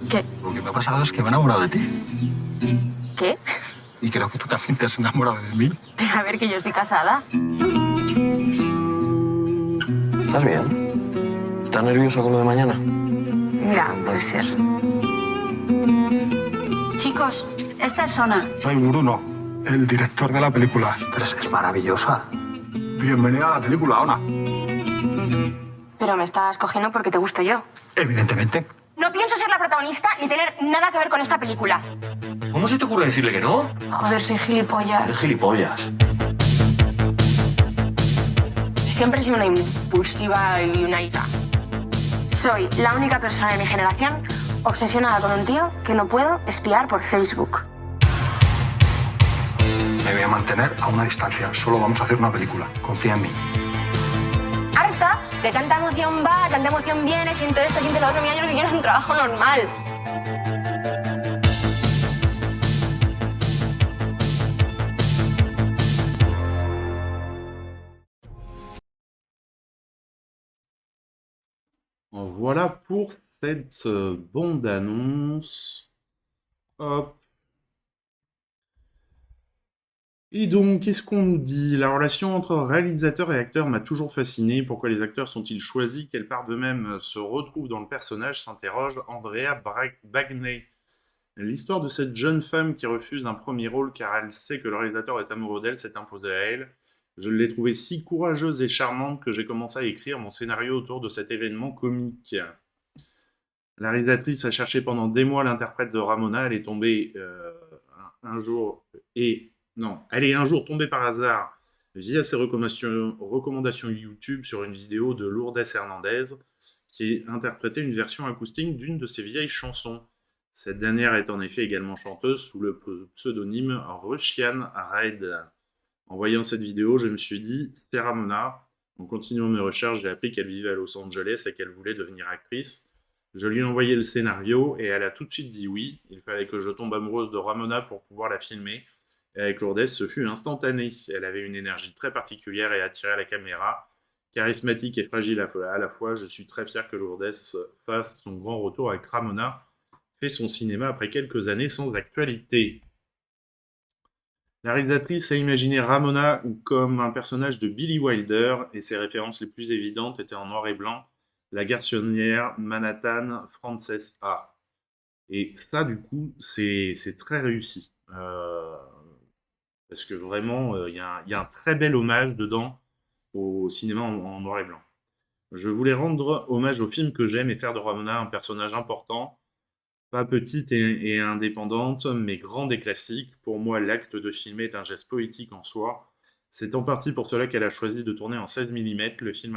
¿Qué? Lo que me ha pasado es que me he enamorado de ti. ¿Qué? Y creo que tú también te has enamorado de mí. A ver, que yo estoy casada. ¿Estás bien? ¿Estás nerviosa con lo de mañana? Mira, puede ser. Chicos, esta es Sona. Soy Bruno, el director de la película. Pero es maravillosa. Bienvenida a la película, Ona. Pero me estás cogiendo porque te gusto yo. Evidentemente. No pienso ser la protagonista ni tener nada que ver con esta película. ¿Cómo se te ocurre decirle que no? Joder, soy gilipollas. Eres gilipollas. Siempre he sido una impulsiva y una isa. Soy la única persona de mi generación obsesionada con un tío que no puedo espiar por Facebook. Me voy a mantener a una distancia. Solo vamos a hacer una película. Confía en mí. Harta de tanta emoción va, tanta emoción viene, siento esto, siento lo otro. Mira, yo lo que quiero es un trabajo normal. Voilà pour cette bande-annonce. Hop. Et donc, qu'est-ce qu'on nous dit? La relation entre réalisateur et acteur m'a toujours fasciné. Pourquoi les acteurs sont-ils choisis? Quelle part d'eux-mêmes se retrouve dans le personnage? S'interroge Andrea Bagney. L'histoire de cette jeune femme qui refuse un premier rôle car elle sait que le réalisateur est amoureux d'elle s'est imposée à elle. Je l'ai trouvée si courageuse et charmante que j'ai commencé à écrire mon scénario autour de cet événement comique. La réalisatrice a cherché pendant des mois l'interprète de Ramona. Elle est tombée un jour tombée par hasard via ses recommandations YouTube sur une vidéo de Lourdes Hernandez qui interprétait une version acoustique d'une de ses vieilles chansons. Cette dernière est en effet également chanteuse sous le pseudonyme Russian Red. En voyant cette vidéo, je me suis dit « c'est Ramona ». En continuant mes recherches, j'ai appris qu'elle vivait à Los Angeles et qu'elle voulait devenir actrice. Je lui ai envoyé le scénario et elle a tout de suite dit oui. Il fallait que je tombe amoureuse de Ramona pour pouvoir la filmer. Et avec Lourdes, ce fut instantané. Elle avait une énergie très particulière et attirait la caméra. Charismatique et fragile à la fois, je suis très fier que Lourdes fasse son grand retour avec Ramona, fait son cinéma après quelques années sans actualité. La réalisatrice a imaginé Ramona comme un personnage de Billy Wilder et ses références les plus évidentes étaient en noir et blanc. La garçonnière Manhattan Frances A. Et ça, du coup, c'est très réussi. Parce que vraiment, il y a un très bel hommage dedans au cinéma en noir et blanc. Je voulais rendre hommage au film que j'aime et faire de Ramona un personnage important. Pas petite et indépendante, mais grande et classique. Pour moi, l'acte de filmer est un geste poétique en soi. C'est en partie pour cela qu'elle a choisi de tourner en 16 mm. Le film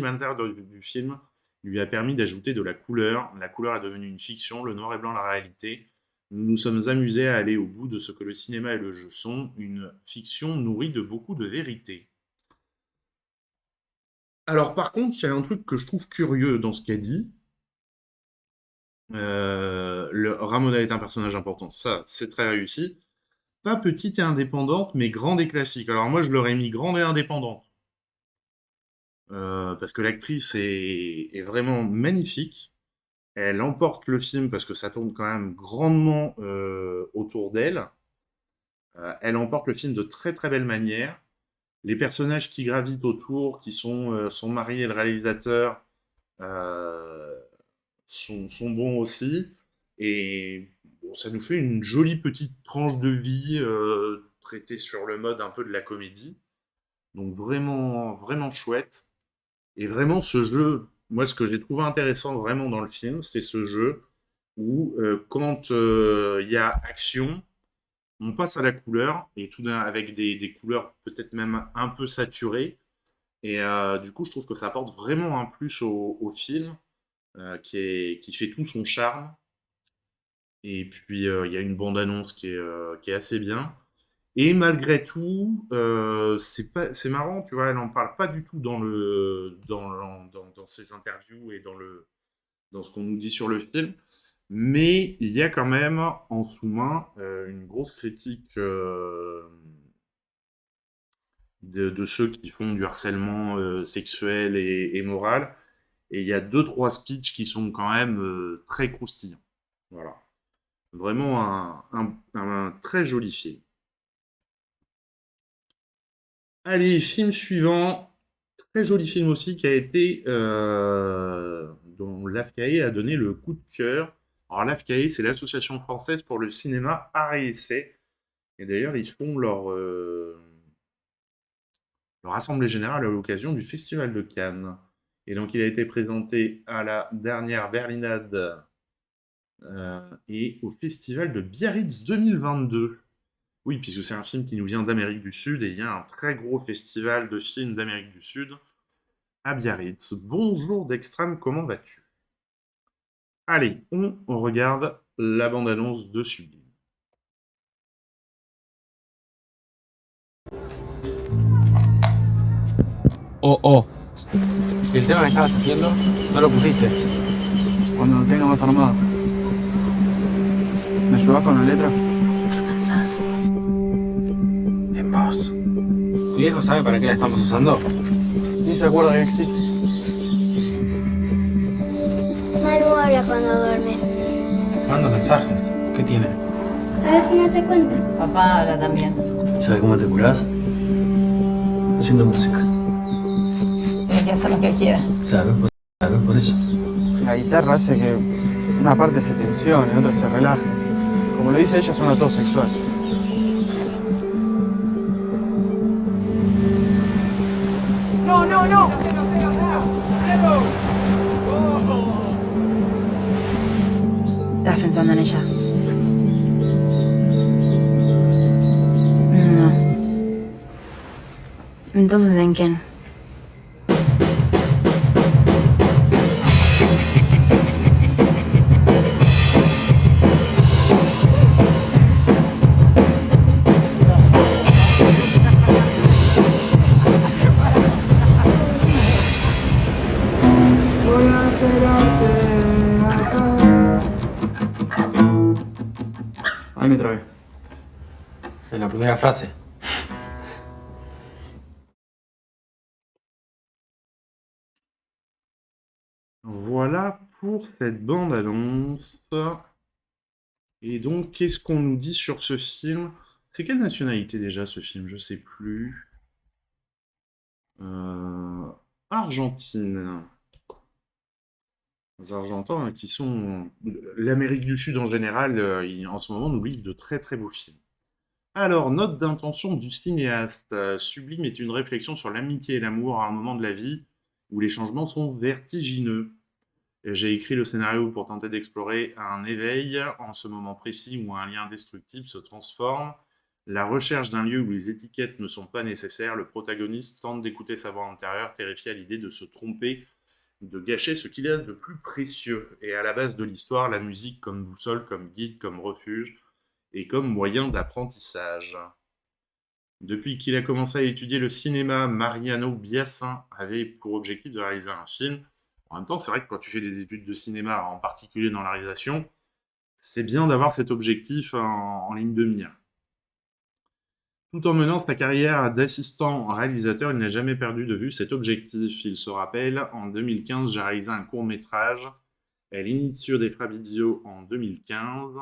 intérieur du film lui a permis d'ajouter de la couleur. La couleur est devenue une fiction, le noir et blanc la réalité. Nous nous sommes amusés à aller au bout de ce que le cinéma et le jeu sont, une fiction nourrie de beaucoup de vérité. Alors par contre, il y a un truc que je trouve curieux dans ce qu'elle dit. Ramona est un personnage important, ça c'est très réussi. Pas petite et indépendante, mais grande et classique. Alors moi, je l'aurais mis grande et indépendante. Parce que l'actrice est vraiment magnifique. Elle emporte le film parce que ça tourne quand même grandement autour d'elle. Elle emporte le film de très très belle manière. Les personnages qui gravitent autour, qui sont son mari et le réalisateur, sont bons aussi. Et bon, ça nous fait une jolie petite tranche de vie traitée sur le mode un peu de la comédie. Donc vraiment, vraiment chouette. Et vraiment ce jeu, moi ce que j'ai trouvé intéressant vraiment dans le film, c'est ce jeu où quand il y a action, on passe à la couleur, et tout avec des couleurs peut-être même un peu saturées. Et du coup, je trouve que ça apporte vraiment un plus au film qui fait tout son charme. Et puis, il y a une bande-annonce qui est assez bien. Et malgré tout, c'est marrant, tu vois, elle n'en parle pas du tout dans ses interviews et dans ce qu'on nous dit sur le film. Mais il y a quand même, en sous-main, une grosse critique de ceux qui font du harcèlement sexuel et moral. Et il y a 2-3 speeches qui sont quand même très croustillants. Voilà. Vraiment un très joli film. Allez, film suivant. Très joli film aussi qui a été... dont l'AFCAE a donné le coup de cœur. Alors l'AFCAE, c'est l'Association française pour le cinéma art et essai. Et d'ailleurs, ils font leur assemblée générale à l'occasion du Festival de Cannes. Et donc, il a été présenté à la dernière Berlinade et au Festival de Biarritz 2022. Oui, puisque c'est un film qui nous vient d'Amérique du Sud, et il y a un très gros festival de films d'Amérique du Sud à Biarritz. Bonjour Dextram, comment vas-tu? Allez, on regarde la bande-annonce de Sublime. Oh. ¿El tema que estabas haciendo no lo pusiste? Cuando lo tenga más armado. ¿Me ayudas con la letra? ¿Qué pensás? En vos. ¿Tu viejo sabe para qué la estamos usando? Ni se acuerda que existe. Manu habla cuando duerme. Manda mensajes. ¿Qué tiene? Ahora sí no se cuenta. Papá habla también. ¿Sabes cómo te curás? Haciendo música. Tiene que hacer lo que él quiera. Claro, por eso. La guitarra hace que una parte se tensione, otra se relaje. Como lo dice ella, suena todo sexual. No, no, no. ¿Estás pensando en ella? No. Entonces, ¿en quién? Ahí me trabé. En la primera frase. Voilà pour cette bande-annonce. Et donc, qu'est-ce qu'on nous dit sur ce film? C'est quelle nationalité déjà ce film? Je sais plus. Argentine. Les Argentins qui sont... L'Amérique du Sud en général, en ce moment, nous livrent de très très beaux films. Alors, note d'intention du cinéaste. Sublime est une réflexion sur l'amitié et l'amour à un moment de la vie où les changements sont vertigineux. J'ai écrit le scénario pour tenter d'explorer un éveil en ce moment précis où un lien indestructible se transforme. La recherche d'un lieu où les étiquettes ne sont pas nécessaires, le protagoniste tente d'écouter sa voix intérieure, terrifié à l'idée de se tromper, de gâcher ce qu'il a de plus précieux. Et à la base de l'histoire, la musique comme boussole, comme guide, comme refuge, et comme moyen d'apprentissage. Depuis qu'il a commencé à étudier le cinéma, Mariano Biassin avait pour objectif de réaliser un film. En même temps, c'est vrai que quand tu fais des études de cinéma, en particulier dans la réalisation, c'est bien d'avoir cet objectif en ligne de mire. Tout en menant sa carrière d'assistant réalisateur, il n'a jamais perdu de vue cet objectif. Il se rappelle, en 2015, j'ai réalisé un court-métrage, L'inizio dei Fabrizio, en 2015,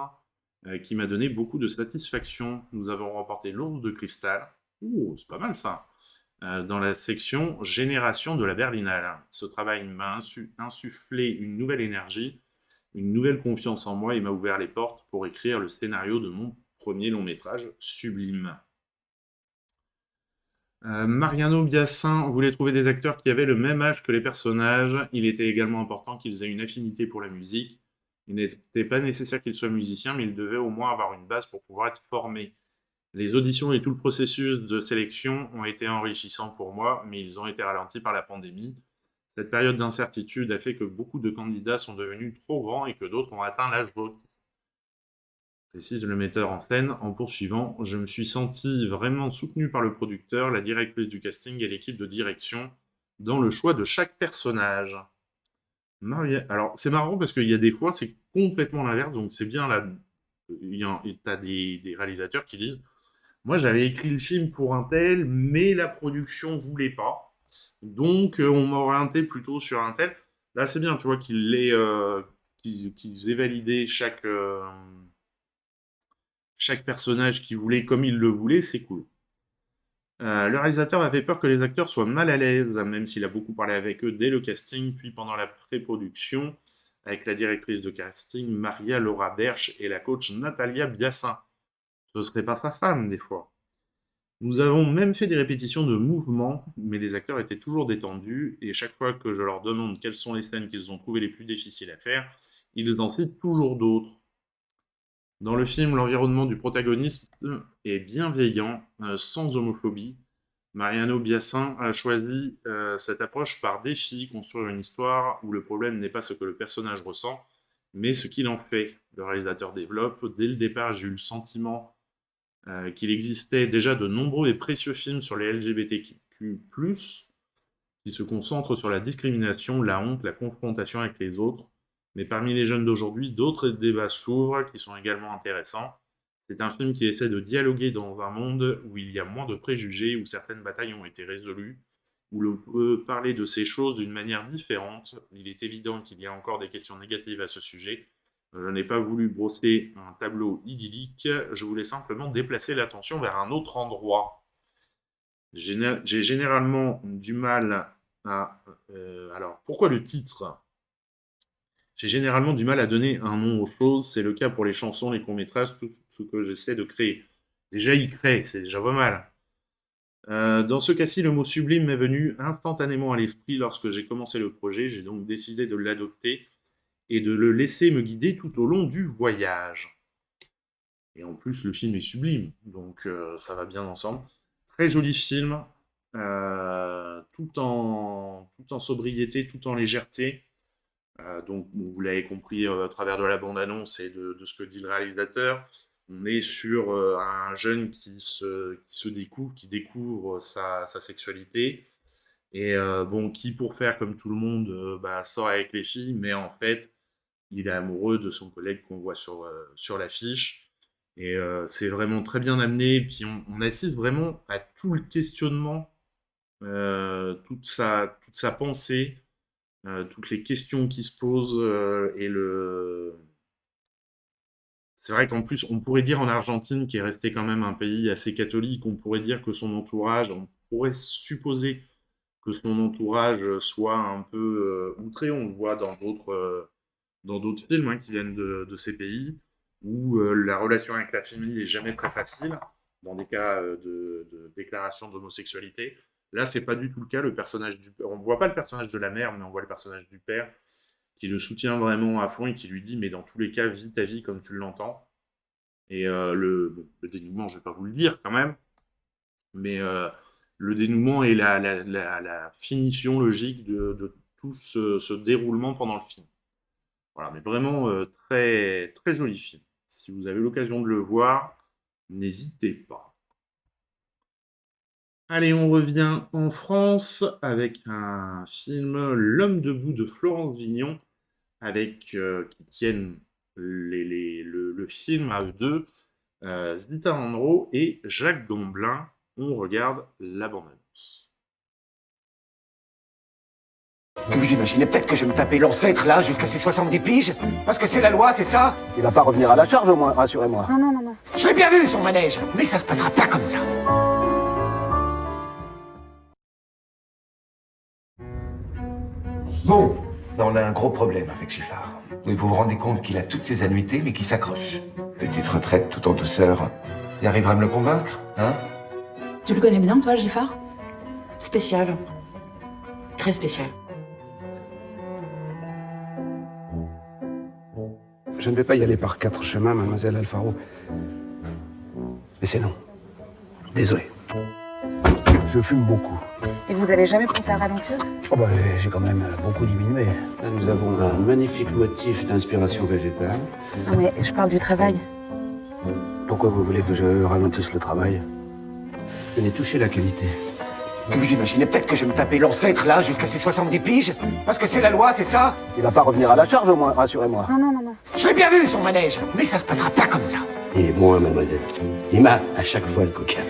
qui m'a donné beaucoup de satisfaction. Nous avons remporté l'Ours de Cristal. Ouh, c'est pas mal ça. Dans la section Génération de la Berlinale. Ce travail m'a insufflé une nouvelle énergie, une nouvelle confiance en moi et m'a ouvert les portes pour écrire le scénario de mon premier long-métrage, Sublime. Mariano Biassin voulait trouver des acteurs qui avaient le même âge que les personnages. Il était également important qu'ils aient une affinité pour la musique. Il n'était pas nécessaire qu'ils soient musiciens, mais ils devaient au moins avoir une base pour pouvoir être formés. Les auditions et tout le processus de sélection ont été enrichissants pour moi, mais ils ont été ralentis par la pandémie. Cette période d'incertitude a fait que beaucoup de candidats sont devenus trop grands et que d'autres ont atteint l'âge requis. Précise le metteur en scène en poursuivant. Je me suis senti vraiment soutenu par le producteur, la directrice du casting et l'équipe de direction dans le choix de chaque personnage. Alors, c'est marrant parce qu'il y a des fois, c'est complètement l'inverse, donc c'est bien là. T'as des réalisateurs qui disent moi, j'avais écrit le film pour un tel, mais la production voulait pas. Donc, on m'a orienté plutôt sur un tel. Là, c'est bien, tu vois, qu'ils aient validé chaque personnage qui voulait comme il le voulait, c'est cool. Le réalisateur avait peur que les acteurs soient mal à l'aise, même s'il a beaucoup parlé avec eux dès le casting, puis pendant la pré-production, avec la directrice de casting, Maria Laura Berch, et la coach Natalia Biassin. Ce serait pas sa femme, des fois. Nous avons même fait des répétitions de mouvements, mais les acteurs étaient toujours détendus, et chaque fois que je leur demande quelles sont les scènes qu'ils ont trouvées les plus difficiles à faire, ils en citent toujours d'autres. Dans le film, l'environnement du protagoniste est bienveillant, sans homophobie. Mariano Biassin a choisi cette approche par défi, construire une histoire où le problème n'est pas ce que le personnage ressent, mais ce qu'il en fait. Le réalisateur développe. Dès le départ, j'ai eu le sentiment qu'il existait déjà de nombreux et précieux films sur les LGBTQ+, qui se concentrent sur la discrimination, la honte, la confrontation avec les autres. Mais parmi les jeunes d'aujourd'hui, d'autres débats s'ouvrent qui sont également intéressants. C'est un film qui essaie de dialoguer dans un monde où il y a moins de préjugés, où certaines batailles ont été résolues, où l'on peut parler de ces choses d'une manière différente. Il est évident qu'il y a encore des questions négatives à ce sujet, Je n'ai pas voulu brosser un tableau idyllique, je voulais simplement déplacer l'attention vers un autre endroit. J'ai généralement du mal à... alors, pourquoi le titre? J'ai généralement du mal à donner un nom aux choses, c'est le cas pour les chansons, les courts-métrages, tout ce que j'essaie de créer. Déjà, il crée, c'est déjà pas mal. Dans ce cas-ci, le mot sublime m'est venu instantanément à l'esprit lorsque j'ai commencé le projet, j'ai donc décidé de l'adopter et de le laisser me guider tout au long du voyage. Et en plus, le film est sublime, donc ça va bien ensemble. Très joli film, tout en sobriété, tout en légèreté. Donc, bon, vous l'avez compris à travers de la bande-annonce et de ce que dit le réalisateur, on est sur un jeune qui se découvre, qui découvre sa sexualité, et bon, qui pour faire comme tout le monde, sort avec les filles, mais en fait, il est amoureux de son collègue qu'on voit sur l'affiche, et c'est vraiment très bien amené, puis on assiste vraiment à tout le questionnement, toute sa pensée, toutes les questions qui se posent, c'est vrai qu'en plus, on pourrait dire en Argentine, qui est resté quand même un pays assez catholique, on pourrait dire que son entourage, on pourrait supposer que son entourage soit un peu outré. On le voit dans d'autres films hein, qui viennent de ces pays, où la relation avec la famille est jamais très facile, dans des cas de déclaration d'homosexualité. Là, c'est pas du tout le cas. On ne voit pas le personnage de la mère, mais on voit le personnage du père, qui le soutient vraiment à fond et qui lui dit mais dans tous les cas, vis ta vie comme tu l'entends. Et le dénouement, je vais pas vous le dire quand même, mais le dénouement est la finition logique de tout ce déroulement pendant le film. Voilà, mais vraiment très, très joli film. Si vous avez l'occasion de le voir, n'hésitez pas. Allez, on revient en France avec un film L'Homme debout de Florence Vignon, avec qui tiennent le film à eux deux, Zita Andro et Jacques Gamblin. On regarde la bande-annonce. Vous imaginez peut-être que je vais me taper l'ancêtre là jusqu'à ses 70 piges? Parce que c'est la loi, c'est ça? Il va pas revenir à la charge au moins, rassurez-moi. Non, non, non, non. Je l'ai bien vu son manège, mais ça se passera pas comme ça. Bon, on a un gros problème avec Giffard. Vous vous rendez compte qu'il a toutes ses annuités, mais qu'il s'accroche. Petite retraite tout en douceur. Il arrivera à me le convaincre, hein? Tu le connais bien, toi, Giffard? Spécial. Très spécial. Je ne vais pas y aller par 4 chemins, mademoiselle Alfaro. Mais c'est non. Désolé. Je fume beaucoup. Et vous avez jamais pensé à ralentir? Oh bah, j'ai quand même beaucoup diminué. Là, nous avons un magnifique motif d'inspiration végétale. Non mais je parle du travail. Pourquoi vous voulez que je ralentisse le travail? Venez toucher la qualité. Vous imaginez peut-être que je vais me taper l'ancêtre là jusqu'à ses 70 piges? Parce que c'est la loi, c'est ça? Il va pas revenir à la charge au moins, rassurez-moi. Non, non, non, non. Je l'ai bien vu son manège, mais ça se passera pas comme ça. Et moi, mademoiselle, il m'a à chaque fois le coquin.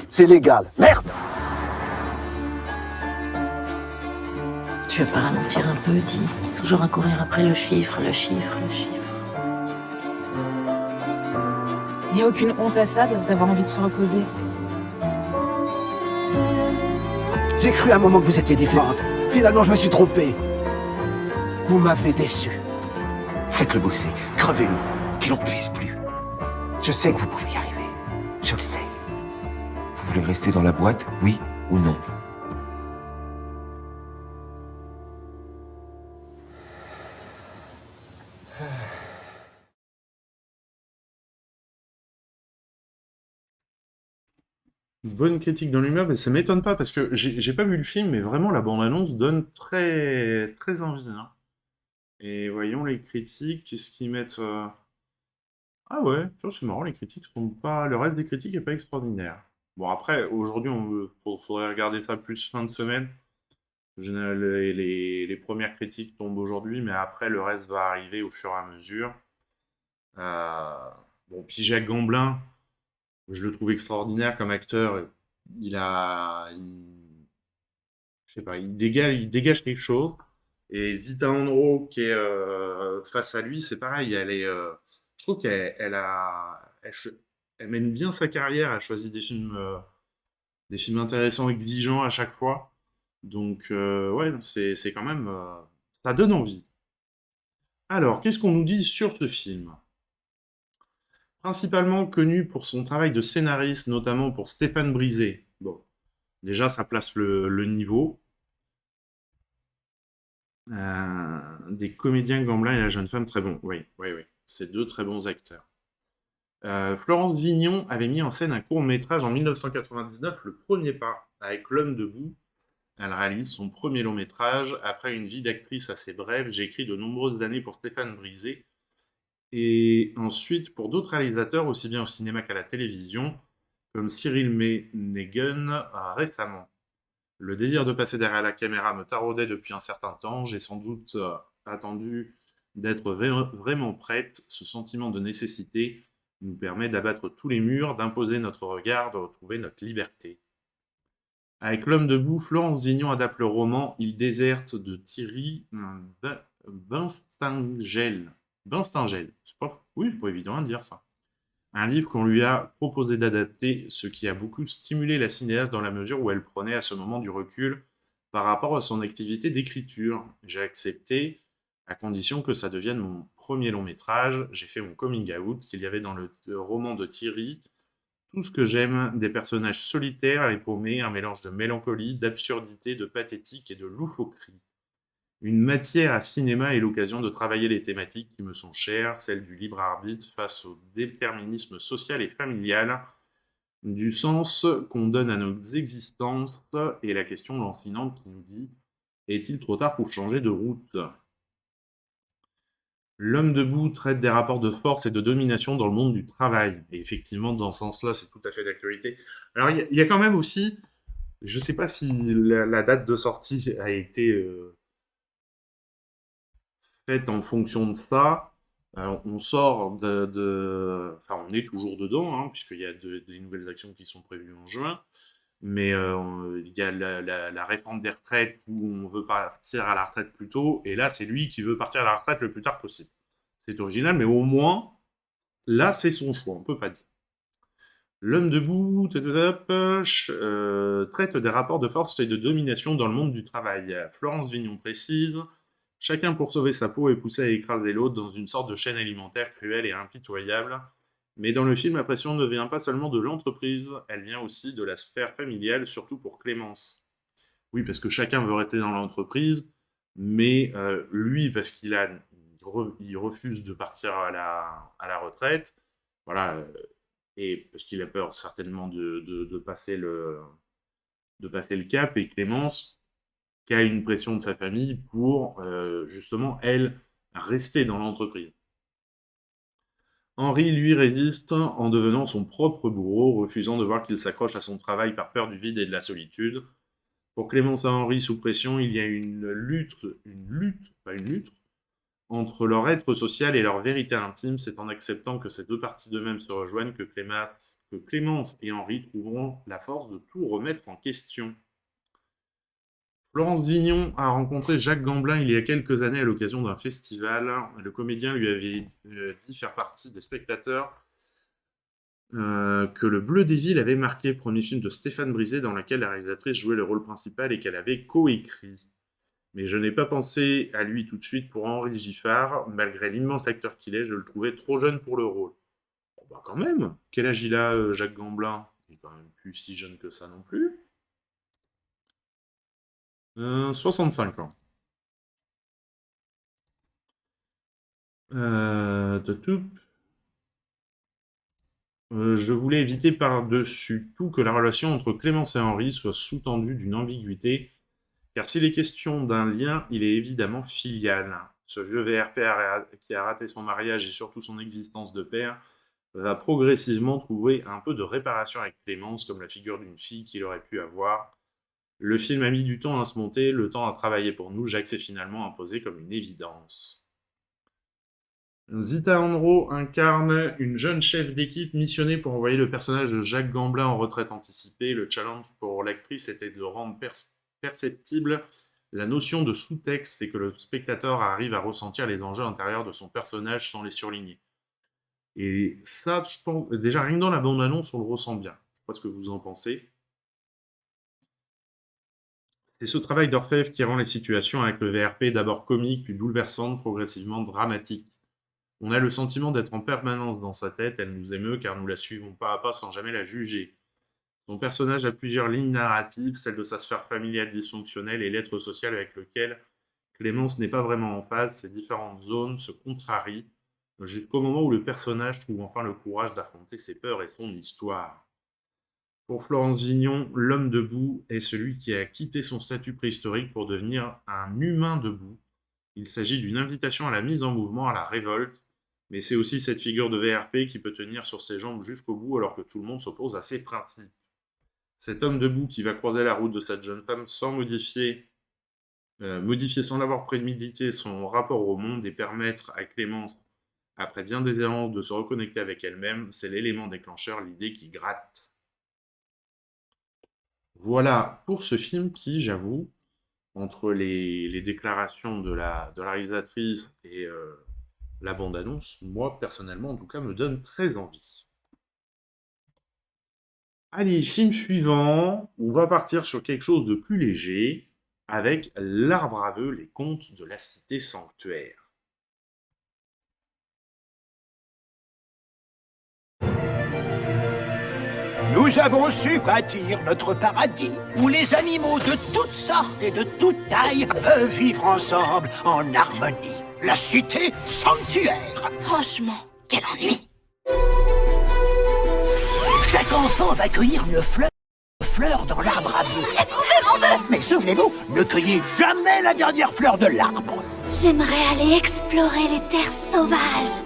C'est légal. Merde! Tu veux pas ralentir un peu, dis. Toujours à courir après le chiffre, le chiffre, le chiffre. Il n'y a aucune honte à ça d'avoir envie de se reposer. J'ai cru à un moment que vous étiez différente. Finalement, je me suis trompé. Vous m'avez déçu. Faites-le bosser, crevez-le, qu'il n'en puisse plus. Je sais que vous pouvez y arriver. Je le sais. Vous voulez rester dans la boîte, oui ou non? Bonne critique dans l'humeur, mais ça m'étonne pas parce que j'ai pas vu le film, mais vraiment la bande-annonce donne très très envie. Hein. Et voyons les critiques, qu'est-ce qu'ils mettent Ah ouais, tu vois, c'est marrant, les critiques sont pas. Le reste des critiques est pas extraordinaire. Bon après, aujourd'hui, faudrait regarder ça plus fin de semaine. En général, les premières critiques tombent aujourd'hui, mais après le reste va arriver au fur et à mesure. Bon, puis Jacques Gamblin. Je le trouve extraordinaire comme acteur. Je sais pas, il dégage quelque chose. Et Zita Enro qui est face à lui, c'est pareil, je trouve elle mène bien sa carrière, elle choisit des films intéressants, exigeants à chaque fois. Donc, ouais, c'est quand même, ça donne envie. Alors, qu'est-ce qu'on nous dit sur ce film? Principalement connu pour son travail de scénariste, notamment pour Stéphane Brisé. Bon, déjà, ça place le niveau. Des comédiens Gamblin et la jeune femme très bons. Oui. C'est deux très bons acteurs. Florence Vignon avait mis en scène un court-métrage en 1999, Le Premier Pas, avec L'Homme debout. Elle réalise son premier long-métrage. Après une vie d'actrice assez brève, j'ai écrit de nombreuses années pour Stéphane Brisé. Et ensuite pour d'autres réalisateurs, aussi bien au cinéma qu'à la télévision, comme Cyril Menegan récemment. Le désir de passer derrière la caméra me taraudait depuis un certain temps. J'ai sans doute attendu d'être vraiment prête. Ce sentiment de nécessité nous permet d'abattre tous les murs, d'imposer notre regard, de retrouver notre liberté. Avec L'Homme debout, Florence Vignon adapte le roman Il déserte de Thierry Binstingel. C'est pas évident à dire ça. Un livre qu'on lui a proposé d'adapter, ce qui a beaucoup stimulé la cinéaste dans la mesure où elle prenait à ce moment du recul par rapport à son activité d'écriture. J'ai accepté, à condition que ça devienne mon premier long métrage. J'ai fait mon coming out. Il y avait dans le roman de Thierry tout ce que j'aime, des personnages solitaires et paumés, un mélange de mélancolie, d'absurdité, de pathétique et de loufoquerie. Une matière à cinéma et l'occasion de travailler les thématiques qui me sont chères, celles du libre arbitre face au déterminisme social et familial, du sens qu'on donne à nos existences et la question lancinante qui nous dit « Est-il trop tard pour changer de route ?» L'Homme debout traite des rapports de force et de domination dans le monde du travail. Et effectivement, dans ce sens-là, c'est tout à fait d'actualité. Alors, il y a quand même aussi, je ne sais pas si la date de sortie a été faite en fonction de ça. On sort enfin, on est toujours dedans, hein, puisqu'il y a des nouvelles actions qui sont prévues en juin. Mais il y a la réforme des retraites où on veut partir à la retraite plus tôt, et là, c'est lui qui veut partir à la retraite le plus tard possible. C'est original, mais au moins, là, c'est son choix, on peut pas dire. L'Homme debout traite des rapports de force et de domination dans le monde du travail. Florence Vignon précise « Chacun pour sauver sa peau est poussé à écraser l'autre dans une sorte de chaîne alimentaire cruelle et impitoyable. » Mais dans le film, la pression ne vient pas seulement de l'entreprise, elle vient aussi de la sphère familiale, surtout pour Clémence. Oui, parce que chacun veut rester dans l'entreprise, mais lui, parce qu'il refuse de partir à la retraite, voilà, et parce qu'il a peur certainement de passer le cap, et Clémence, qui a une pression de sa famille pour, justement, elle, rester dans l'entreprise. Henri, lui, résiste en devenant son propre bourreau, refusant de voir qu'il s'accroche à son travail par peur du vide et de la solitude. Pour Clémence et Henri, sous pression, il y a une lutte, entre leur être social et leur vérité intime. C'est en acceptant que ces deux parties d'eux-mêmes se rejoignent que Clémence et Henri trouveront la force de tout remettre en question. Florence Vignon a rencontré Jacques Gamblin il y a quelques années à l'occasion d'un festival. Le comédien lui avait dit faire partie des spectateurs que Le Bleu des Villes avait marqué, premier film de Stéphane Brisé dans lequel la réalisatrice jouait le rôle principal et qu'elle avait coécrit. Mais je n'ai pas pensé à lui tout de suite pour Henri Giffard. Malgré l'immense acteur qu'il est, je le trouvais trop jeune pour le rôle. Oh bah quand même. Quel âge il a, Jacques Gamblin? Il n'est quand même plus si jeune que ça non plus. 65 ans. Je voulais éviter par-dessus tout que la relation entre Clémence et Henri soit sous-tendue d'une ambiguïté, car s'il est question d'un lien, il est évidemment filial. Ce vieux VRP qui a raté son mariage et surtout son existence de père va progressivement trouver un peu de réparation avec Clémence, comme la figure d'une fille qu'il aurait pu avoir. Le film a mis du temps à se monter, le temps à travailler pour nous, Jacques s'est finalement imposé comme une évidence. Zita Enro incarne une jeune chef d'équipe missionnée pour envoyer le personnage de Jacques Gamblin en retraite anticipée. Le challenge pour l'actrice était de rendre perceptible La notion de sous-texte, c'est que le spectateur arrive à ressentir les enjeux intérieurs de son personnage sans les surligner. Et ça, je pense, déjà rien que dans la bande-annonce, on le ressent bien. Je sais pas ce que vous en pensez. C'est ce travail d'orfèvre qui rend les situations avec le VRP d'abord comiques, puis bouleversantes, progressivement dramatiques. On a le sentiment d'être en permanence dans sa tête, elle nous émeut car nous la suivons pas à pas sans jamais la juger. Son personnage a plusieurs lignes narratives, celle de sa sphère familiale dysfonctionnelle et l'être social avec lequel Clémence n'est pas vraiment en phase, ces différentes zones se contrarient, jusqu'au moment où le personnage trouve enfin le courage d'affronter ses peurs et son histoire. Pour Florence Vignon, l'homme debout est celui qui a quitté son statut préhistorique pour devenir un humain debout. Il s'agit d'une invitation à la mise en mouvement, à la révolte, mais c'est aussi cette figure de VRP qui peut tenir sur ses jambes jusqu'au bout alors que tout le monde s'oppose à ses principes. Cet homme debout qui va croiser la route de cette jeune femme sans modifier sans l'avoir prémédité son rapport au monde et permettre à Clémence, après bien des errances, de se reconnecter avec elle-même, c'est l'élément déclencheur, l'idée qui gratte. Voilà pour ce film qui, j'avoue, entre les déclarations de la réalisatrice et la bande-annonce, moi, personnellement, en tout cas, me donne très envie. Allez, film suivant, on va partir sur quelque chose de plus léger, avec L'Arbre à vœux, les contes de la cité sanctuaire. Nous avons su bâtir notre paradis, où les animaux de toutes sortes et de toutes tailles peuvent vivre ensemble en harmonie. La cité sanctuaire. Franchement, quel ennui! Chaque enfant va cueillir une fleur dans l'arbre à vœux. J'ai trouvé mon vœu! Mais souvenez-vous, ne cueillez jamais la dernière fleur de l'arbre. J'aimerais aller explorer les terres sauvages.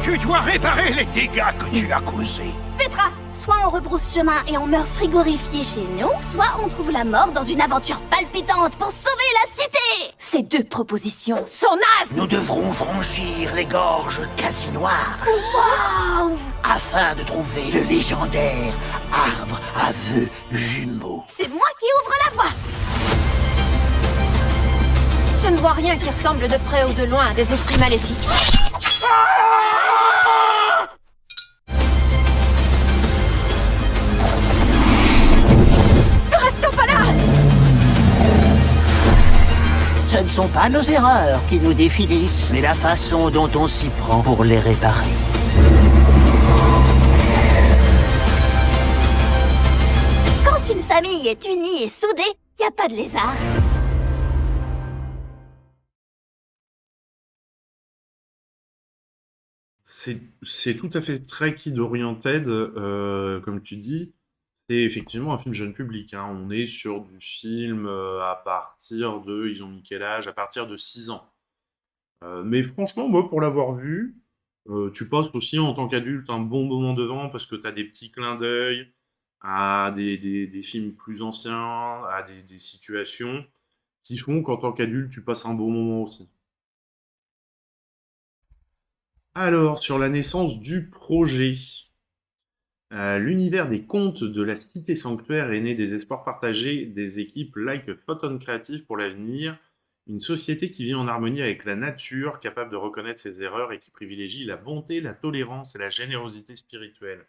Tu dois réparer les dégâts que tu as causés. Petra, soit on rebrousse chemin et on meurt frigorifié chez nous, soit on trouve la mort dans une aventure palpitante pour sauver la cité. Ces deux propositions sont nazes. Nous devrons franchir les gorges quasi noires. Waouh! Afin de trouver le légendaire arbre à vœux jumeaux. C'est moi qui ouvre la voie. Je ne vois rien qui ressemble de près ou de loin à des esprits maléfiques. Restons pas là! Ce ne sont pas nos erreurs qui nous définissent, mais la façon dont on s'y prend pour les réparer. Quand une famille est unie et soudée, y a pas de lézard. C'est tout à fait très kid-oriented, comme tu dis. C'est effectivement un film jeune public, hein. On est sur du film à partir de... Ils ont mis quel âge? À partir de 6 ans. Mais franchement, moi, pour l'avoir vu, tu passes aussi en tant qu'adulte un bon moment devant parce que tu as des petits clins d'œil à des films plus anciens, à des situations qui font qu'en tant qu'adulte, tu passes un bon moment aussi. Alors, sur la naissance du projet, l'univers des contes de la cité sanctuaire est né des espoirs partagés des équipes Like Photon Creative pour l'avenir, une société qui vit en harmonie avec la nature, capable de reconnaître ses erreurs et qui privilégie la bonté, la tolérance et la générosité spirituelle.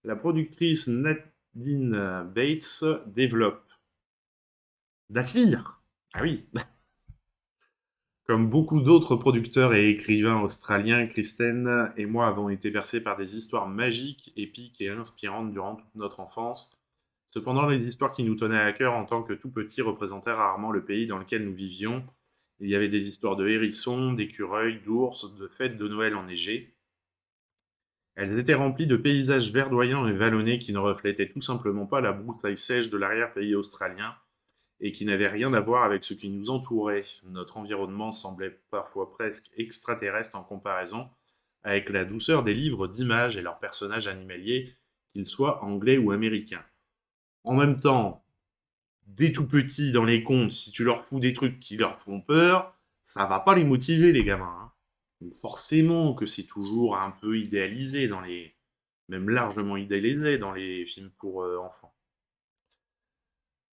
La productrice Nadine Bates développe Dassir. Ah oui. Comme beaucoup d'autres producteurs et écrivains australiens, Kristen et moi avons été bercés par des histoires magiques, épiques et inspirantes durant toute notre enfance. Cependant, les histoires qui nous tenaient à cœur en tant que tout petits représentaient rarement le pays dans lequel nous vivions. Il y avait des histoires de hérissons, d'écureuils, d'ours, de fêtes de Noël enneigées. Elles étaient remplies de paysages verdoyants et vallonnés qui ne reflétaient tout simplement pas la broussaille sèche de l'arrière-pays australien, et qui n'avait rien à voir avec ce qui nous entourait. Notre environnement semblait parfois presque extraterrestre en comparaison avec la douceur des livres d'images et leurs personnages animaliers, qu'ils soient anglais ou américains. En même temps, dès tout petits dans les contes, si tu leur fous des trucs qui leur font peur, ça va pas les motiver, les gamins. Donc forcément que c'est toujours un peu idéalisé dans les même largement idéalisé dans les films pour enfants.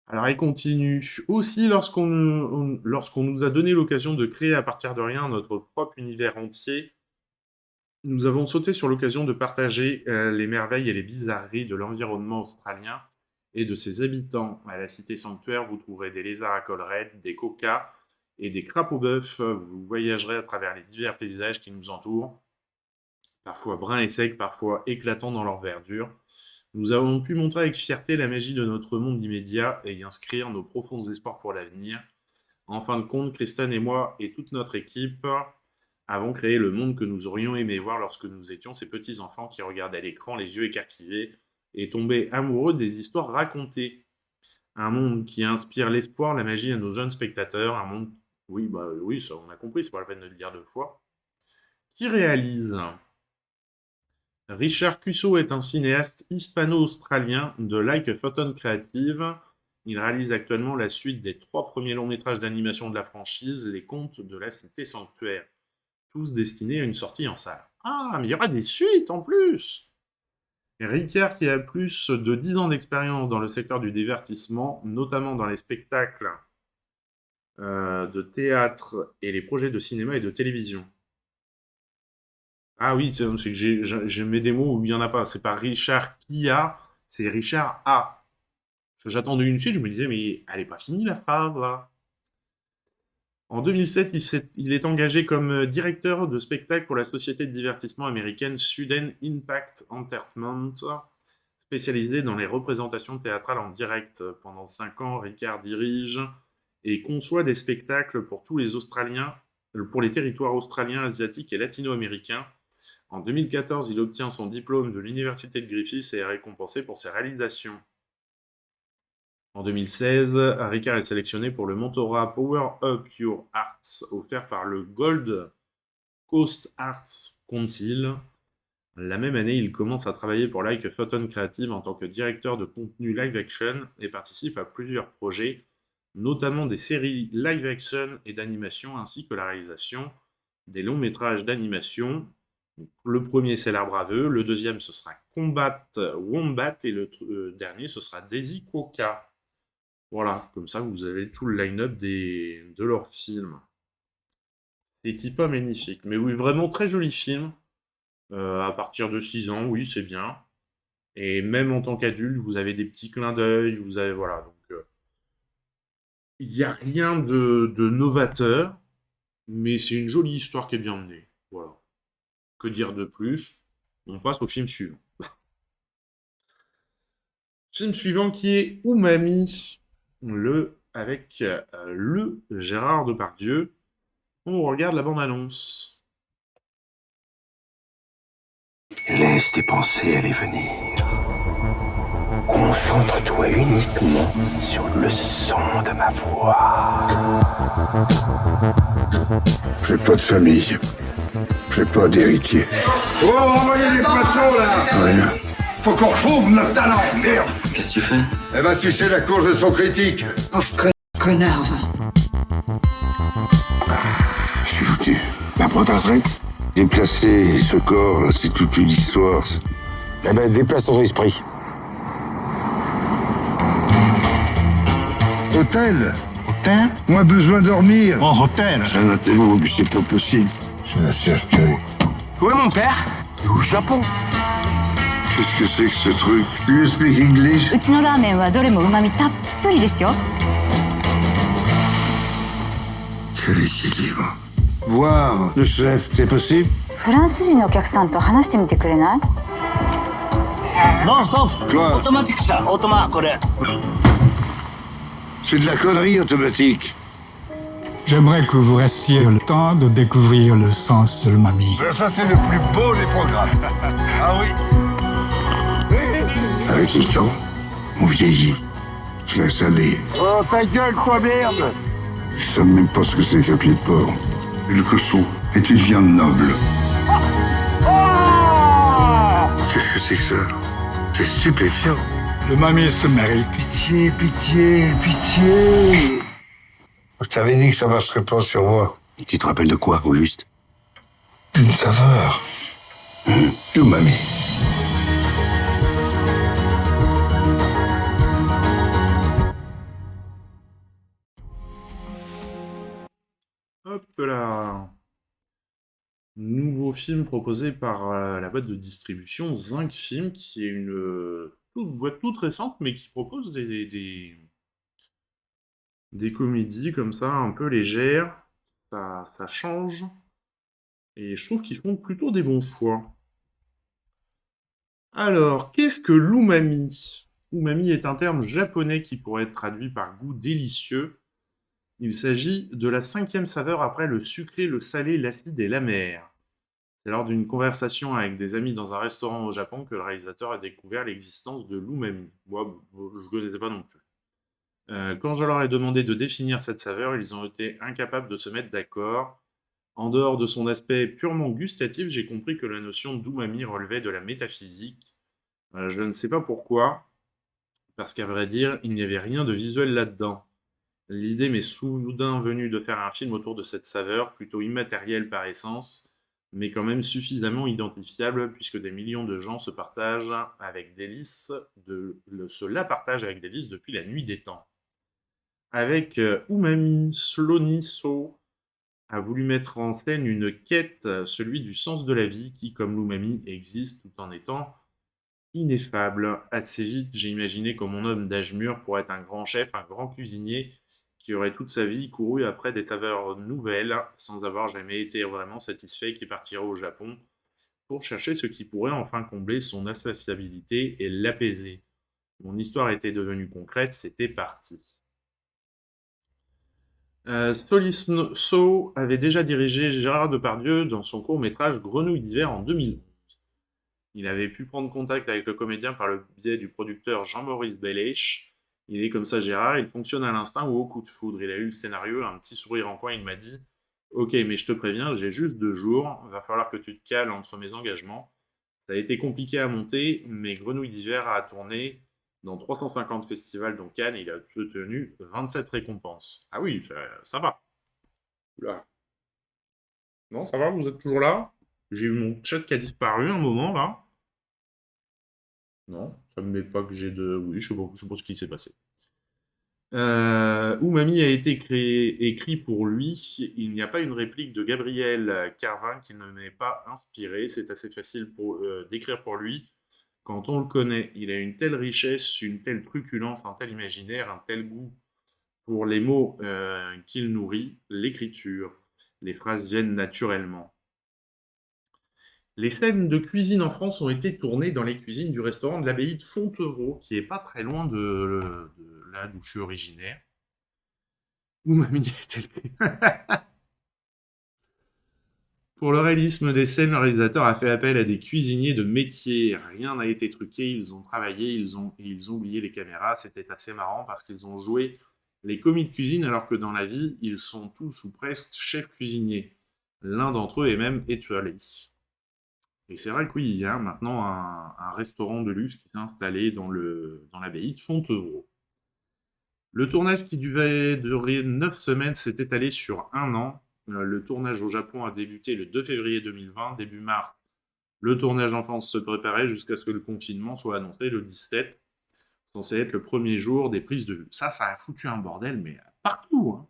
Alors, il continue. Aussi, lorsqu'on nous a donné l'occasion de créer à partir de rien notre propre univers entier, nous avons sauté sur l'occasion de partager les merveilles et les bizarreries de l'environnement australien et de ses habitants. À la cité sanctuaire, vous trouverez des lézards à collerette, des cocas et des crapauds bœufs. Vous voyagerez à travers les divers paysages qui nous entourent, parfois bruns et secs, parfois éclatants dans leur verdure. Nous avons pu montrer avec fierté la magie de notre monde immédiat et y inscrire nos profonds espoirs pour l'avenir. En fin de compte, Kristen et moi et toute notre équipe avons créé le monde que nous aurions aimé voir lorsque nous étions ces petits enfants qui regardaient l'écran les yeux écarquillés et tombaient amoureux des histoires racontées. Un monde qui inspire l'espoir, la magie à nos jeunes spectateurs. Un monde, oui, ça on a compris, c'est pas la peine de le dire deux fois. Qui réalise ? Richard Cusso est un cinéaste hispano-australien de Like a Photon Creative. Il réalise actuellement la suite des 3 premiers longs-métrages d'animation de la franchise, Les Contes de la Cité Sanctuaire, tous destinés à une sortie en salle. Ah, mais il y aura des suites en plus! Ricard, qui a plus de 10 ans d'expérience dans le secteur du divertissement, notamment dans les spectacles de théâtre et les projets de cinéma et de télévision. Ah oui, c'est que j'ai mis des mots où il n'y en a pas. C'est pas Richard qui a, c'est Richard A. Parce que j'attendais une suite, je me disais, mais elle n'est pas finie la phrase, là. En 2007, il est engagé comme directeur de spectacle pour la société de divertissement américaine Sudden Impact Entertainment, spécialisée dans les représentations théâtrales en direct. Pendant 5 ans, Ricard dirige et conçoit des spectacles pour tous les Australiens, pour les territoires australiens, asiatiques et latino-américains. En 2014, il obtient son diplôme de l'Université de Griffith et est récompensé pour ses réalisations. En 2016, Ricard est sélectionné pour le mentorat Power Up Your Arts offert par le Gold Coast Arts Council. La même année, il commence à travailler pour Like a Photon Creative en tant que directeur de contenu live action et participe à plusieurs projets, notamment des séries live action et d'animation ainsi que la réalisation des longs métrages d'animation. Le premier, c'est L'Arbre à vœux, le deuxième, ce sera Combat Wombat, et le dernier, ce sera Daisy Quokka. Voilà, comme ça, vous avez tout le line-up de leurs films. C'est pas magnifique, mais oui, vraiment très joli film. À partir de 6 ans, oui, c'est bien. Et même en tant qu'adulte, vous avez des petits clins d'œil, vous avez, voilà, donc... Il n'y a rien de novateur, mais c'est une jolie histoire qui est bien menée. Voilà. Que dire de plus? On passe au film suivant. Film suivant qui est Umami, avec le Gérard Depardieu. On regarde la bande-annonce. Laisse tes pensées aller venir. Concentre-toi uniquement sur le son de ma voix. J'ai pas de famille. J'ai pas d'héritier. Oh, envoyez les poissons, là! Rien. Faut qu'on retrouve notre talent, merde! Qu'est-ce que tu fais? Elle va sucer la courge de son critique. Pauvre connard, va. Je suis foutu. Ma prendre retraite. Déplacer ce corps, c'est toute une histoire. Eh ben, déplace ton esprit. Hôtel? Hôtel? Moi, besoin de dormir. En hôtel? C'est un intello, mais c'est pas possible. C'est un cercueil. Où est mon père? Au Japon. Qu'est-ce que c'est que ce truc? You speak English? うちのラーメンはどれも旨味たっぷりですよ。 Quel équilibre. Voir le chef, c'est possible? フランス人のお客さんと話してみてくれない？ Non, stop! Quoi? Automatique, ça. Automatique, quoi. C'est de la connerie automatique. J'aimerais que vous restiez le temps de découvrir le sens de l'umami. Ça, c'est le plus beau des programmes. Ah oui. Avec le temps, on vieillit. Je laisse aller. Oh, ta gueule, quoi, merde! Ils savent même pas ce que c'est qu'un pied de porc. Et le cochon est une viande noble. Qu'est-ce que c'est que ça? C'est stupéfiant. L'umami se mérite. Pitié, pitié, pitié. Je t'avais dit que ça marcherait pas sur moi. Tu te rappelles de quoi, au juste? Une saveur. Umami. que la nouveau film proposé par la boîte de distribution Zinc Film, qui est une boîte toute récente, mais qui propose des comédies comme ça, un peu légères. Ça change. Et je trouve qu'ils font plutôt des bons choix. Alors, qu'est-ce que l'umami? Umami est un terme japonais qui pourrait être traduit par goût délicieux. Il s'agit de la 5e saveur après le sucré, le salé, l'acide et l'amer. C'est lors d'une conversation avec des amis dans un restaurant au Japon que le réalisateur a découvert l'existence de l'umami. Moi, je ne connaissais pas non plus. Quand je leur ai demandé de définir cette saveur, ils ont été incapables de se mettre d'accord. En dehors de son aspect purement gustatif, j'ai compris que la notion d'umami relevait de la métaphysique. Je ne sais pas pourquoi, parce qu'à vrai dire, il n'y avait rien de visuel là-dedans. L'idée m'est soudain venue de faire un film autour de cette saveur, plutôt immatérielle par essence, mais quand même suffisamment identifiable, puisque des millions de gens se la partagent avec délice depuis la nuit des temps. Avec Umami, Sloniso a voulu mettre en scène une quête, celui du sens de la vie, qui, comme l'umami, existe tout en étant ineffable. Assez vite, j'ai imaginé que mon homme d'âge mûr pourrait être un grand chef, un grand cuisinier, qui aurait toute sa vie couru après des saveurs nouvelles, sans avoir jamais été vraiment satisfait, qui partirait au Japon pour chercher ce qui pourrait enfin combler son insatiabilité et l'apaiser. Mon histoire était devenue concrète, c'était parti. Soliso avait déjà dirigé Gérard Depardieu dans son court-métrage Grenouille d'hiver en 2011. Il avait pu prendre contact avec le comédien par le biais du producteur Jean-Maurice Bellèche. Il est comme ça Gérard, il fonctionne à l'instinct ou au coup de foudre. Il a eu le scénario, un petit sourire en coin, il m'a dit « Ok, mais je te préviens, j'ai juste 2 jours, va falloir que tu te cales entre mes engagements. Ça a été compliqué à monter, mais Grenouille d'hiver a tourné dans 350 festivals, dont Cannes, il a obtenu 27 récompenses. Ah oui, ça va. Oula. Non, ça va, vous êtes toujours là? J'ai eu mon chat qui a disparu un moment, là. Non, ça ne me met pas que j'ai de... Oui, je sais pas ce qui s'est passé. Umami a été écrit pour lui. Il n'y a pas une réplique de Gabriel Carvin qui ne m'ait pas inspiré. C'est assez facile d'écrire pour lui. Quand on le connaît, il a une telle richesse, une telle truculence, un tel imaginaire, un tel goût pour les mots qu'il nourrit, l'écriture. Les phrases viennent naturellement. Les scènes de cuisine en France ont été tournées dans les cuisines du restaurant de l'abbaye de Fontevraud, qui est pas très loin de là d'où je suis originaire. Umami est-elle Pour le réalisme des scènes, le réalisateur a fait appel à des cuisiniers de métier. Rien n'a été truqué, ils ont travaillé, ils ont oublié les caméras. C'était assez marrant parce qu'ils ont joué les commis de cuisine alors que dans la vie, ils sont tous ou presque chefs cuisiniers. L'un d'entre eux est même étoilé. Et c'est vrai que oui, il y a maintenant un restaurant de luxe qui s'est installé dans l'abbaye de Fontevraud. Le tournage qui devait durer 9 semaines s'est étalé sur 1 an. Le tournage au Japon a débuté le 2 février 2020. Début mars, le tournage en France se préparait jusqu'à ce que le confinement soit annoncé le 17, censé être le premier jour des prises de vue. Ça a foutu un bordel, mais partout, hein.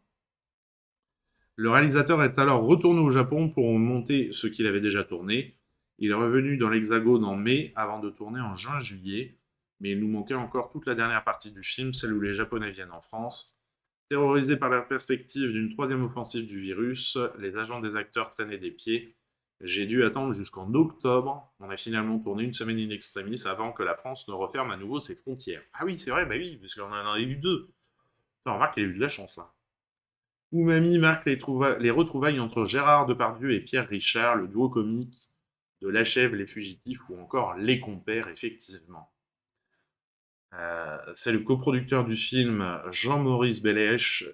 Le réalisateur est alors retourné au Japon pour monter ce qu'il avait déjà tourné. Il est revenu dans l'Hexagone en mai avant de tourner en juin-juillet, mais il nous manquait encore toute la dernière partie du film, celle où les Japonais viennent en France. Terrorisés par la perspective d'une 3e offensive du virus, les agents des acteurs traînaient des pieds. J'ai dû attendre jusqu'en octobre. On a finalement tourné 1 semaine in extremis avant que la France ne referme à nouveau ses frontières. Ah oui, c'est vrai, bah oui, parce qu'on en a eu 2. Enfin, remarque qu'il y a eu de la chance, là. Umami marque les retrouvailles entre Gérard Depardieu et Pierre Richard, le duo comique de La Chèvre, Les Fugitifs ou encore Les Compères, effectivement. C'est le coproducteur du film, Jean-Maurice Bellèche,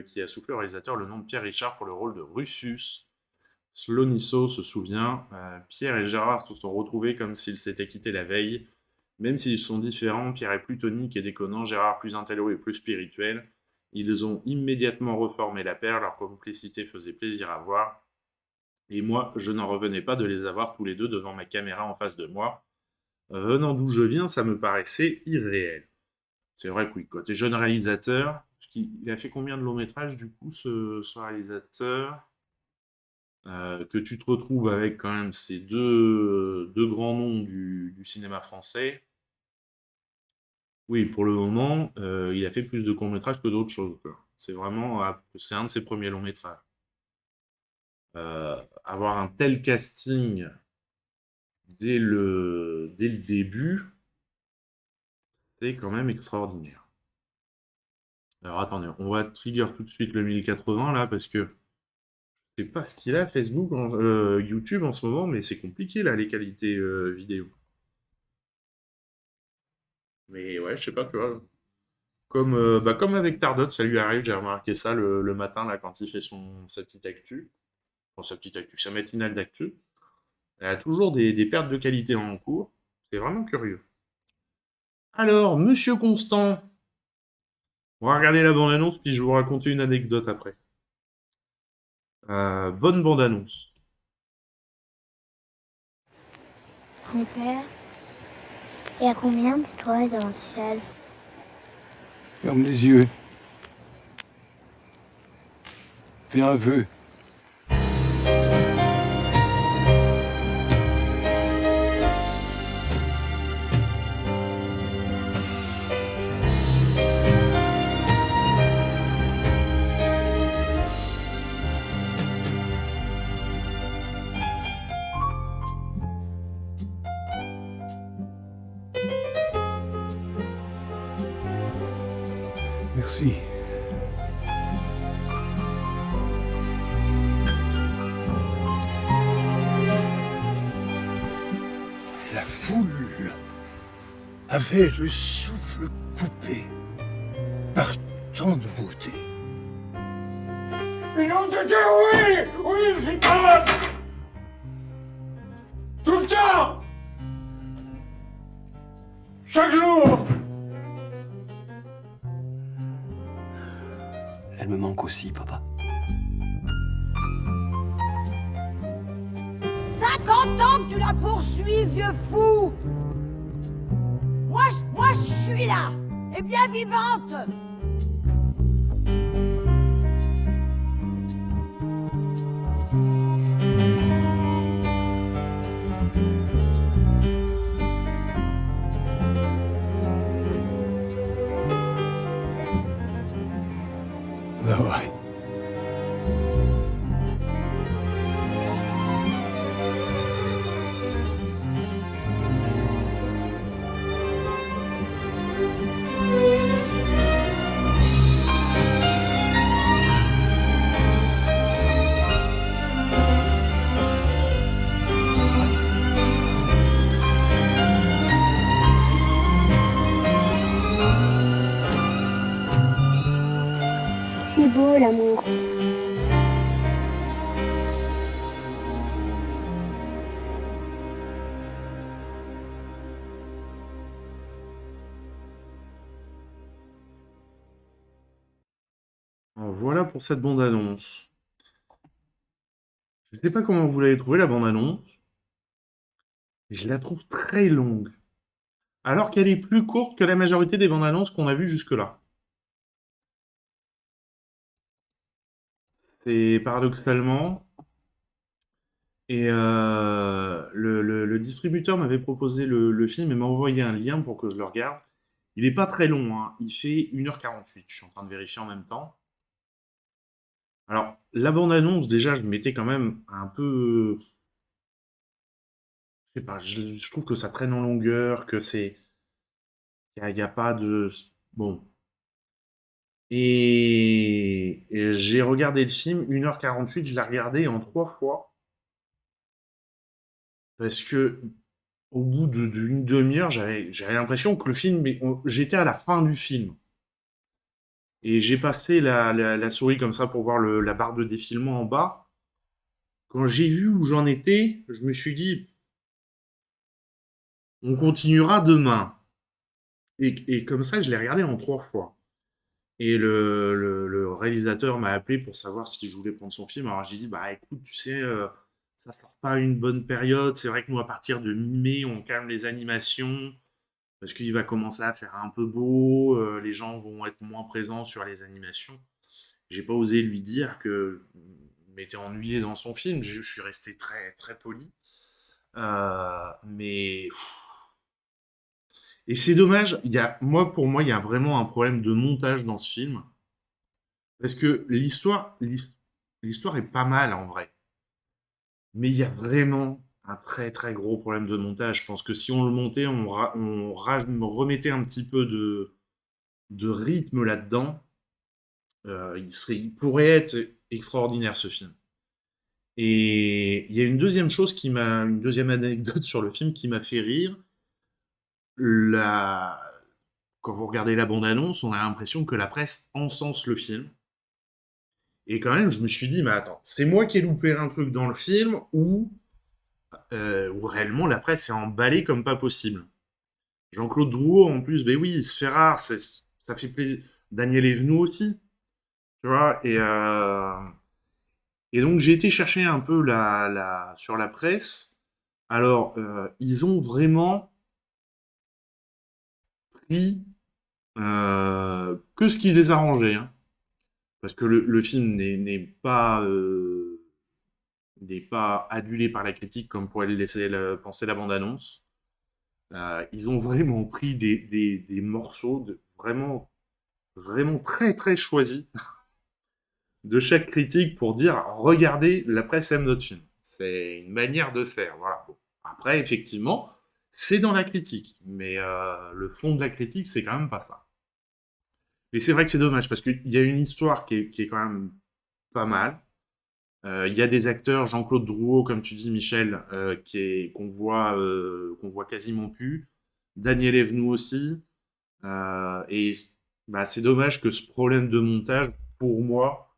qui a soufflé au réalisateur le nom de Pierre Richard pour le rôle de Rufus. Sloniso se souvient, Pierre et Gérard se sont retrouvés comme s'ils s'étaient quittés la veille. Même s'ils sont différents, Pierre est plus tonique et déconnant, Gérard plus intello et plus spirituel. Ils ont immédiatement reformé la paire, leur complicité faisait plaisir à voir. Et moi, je n'en revenais pas de les avoir tous les deux devant ma caméra en face de moi. Venant d'où je viens, ça me paraissait irréel. C'est vrai que oui, côté jeune réalisateur, il a fait combien de longs métrages du coup, ce réalisateur? que tu te retrouves avec quand même ces deux grands noms du cinéma français. Oui, pour le moment, il a fait plus de courts-métrages que d'autres choses, quoi. C'est vraiment, c'est un de ses premiers longs métrages. Avoir un tel casting dès le début, c'est quand même extraordinaire. Alors attendez, on va trigger tout de suite le 1080 là, parce que je sais pas ce qu'il a Facebook, YouTube en ce moment, mais c'est compliqué là, les qualités vidéo. Mais ouais, je sais pas, tu vois. Comme avec Tardot, ça lui arrive, j'ai remarqué ça le matin là, quand il fait sa petite actu. Enfin, sa matinale d'actu. Elle a toujours des pertes de qualité en cours. C'est vraiment curieux. Alors, Monsieur Constant. On va regarder la bande-annonce, puis je vais vous raconter une anecdote après. Bonne bande-annonce. Mon père, il y a combien d'étoiles dans le ciel? Ferme les yeux. Fais un vœu. Merci. La foule avait le souffle coupé par tant de beauté. Mais non, Dieu, oui! Oui, j'y passe! Tout le temps! Chaque jour! Elle me manque aussi, papa. 50 ans que tu la poursuis, vieux fou! Moi, je suis là, et bien vivante! Bah ouais. C'est beau l'amour. Alors, voilà pour cette bande-annonce. Je ne sais pas comment vous l'avez trouvé, la bande-annonce. Mais je la trouve très longue. Alors qu'elle est plus courte que la majorité des bandes-annonces qu'on a vues jusque-là. C'est paradoxalement. Et le distributeur m'avait proposé le film et m'a envoyé un lien pour que je le regarde. Il n'est pas très long, hein. Il fait 1h48. Je suis en train de vérifier en même temps. Alors, la bande-annonce, déjà, je m'étais quand même un peu... Je sais pas, je trouve que ça traîne en longueur, que c'est... Il n'y a pas de... Bon. Et j'ai regardé le film, 1h48, je l'ai regardé en 3 fois. Parce que au bout d'une demi-heure, j'avais l'impression que le film... J'étais à la fin du film. Et j'ai passé la souris comme ça pour voir la barre de défilement en bas. Quand j'ai vu où j'en étais, je me suis dit... On continuera demain. Et comme ça, je l'ai regardé en 3 fois. Et le réalisateur m'a appelé pour savoir si je voulais prendre son film. Alors j'ai dit, bah écoute, tu sais, ça sort pas à une bonne période. C'est vrai que nous, à partir de mi-mai, on calme les animations. Parce qu'il va commencer à faire un peu beau. Les gens vont être moins présents sur les animations. J'ai pas osé lui dire que m'étais ennuyé dans son film. Je suis resté très, très poli. Mais... Et c'est dommage, pour moi, il y a vraiment un problème de montage dans ce film. Parce que l'histoire est pas mal, en vrai. Mais il y a vraiment un très, très gros problème de montage. Je pense que si on le montait, on remettait un petit peu de rythme là-dedans. Il pourrait être extraordinaire, ce film. Et il y a une deuxième anecdote sur le film qui m'a fait rire. Quand vous regardez la bande-annonce, on a l'impression que la presse encense le film. Et quand même, je me suis dit, mais attends, c'est moi qui ai loupé un truc dans le film ou réellement la presse est emballée comme pas possible. Jean-Claude Drouot, en plus, ben oui, il se fait rare, ça fait plaisir. Daniel Evenou aussi, tu vois, et donc j'ai été chercher un peu sur la presse. Alors, ils ont vraiment pris que ce qui les arrangeait, hein. Parce que le film n'est pas adulé par la critique comme pourrait le laisser penser la bande-annonce. Ils ont vraiment pris des morceaux vraiment, vraiment très très choisis de chaque critique pour dire « Regardez, la presse aime notre film ». C'est une manière de faire, voilà. Bon. Après, effectivement, c'est dans la critique, mais le fond de la critique, c'est quand même pas ça. Et c'est vrai que c'est dommage, parce qu'il y a une histoire qui est quand même pas mal. Il y a des acteurs, Jean-Claude Drouot, comme tu dis, Michel, qu'on voit quasiment plus. Daniel Evenou aussi. Et c'est dommage que ce problème de montage, pour moi,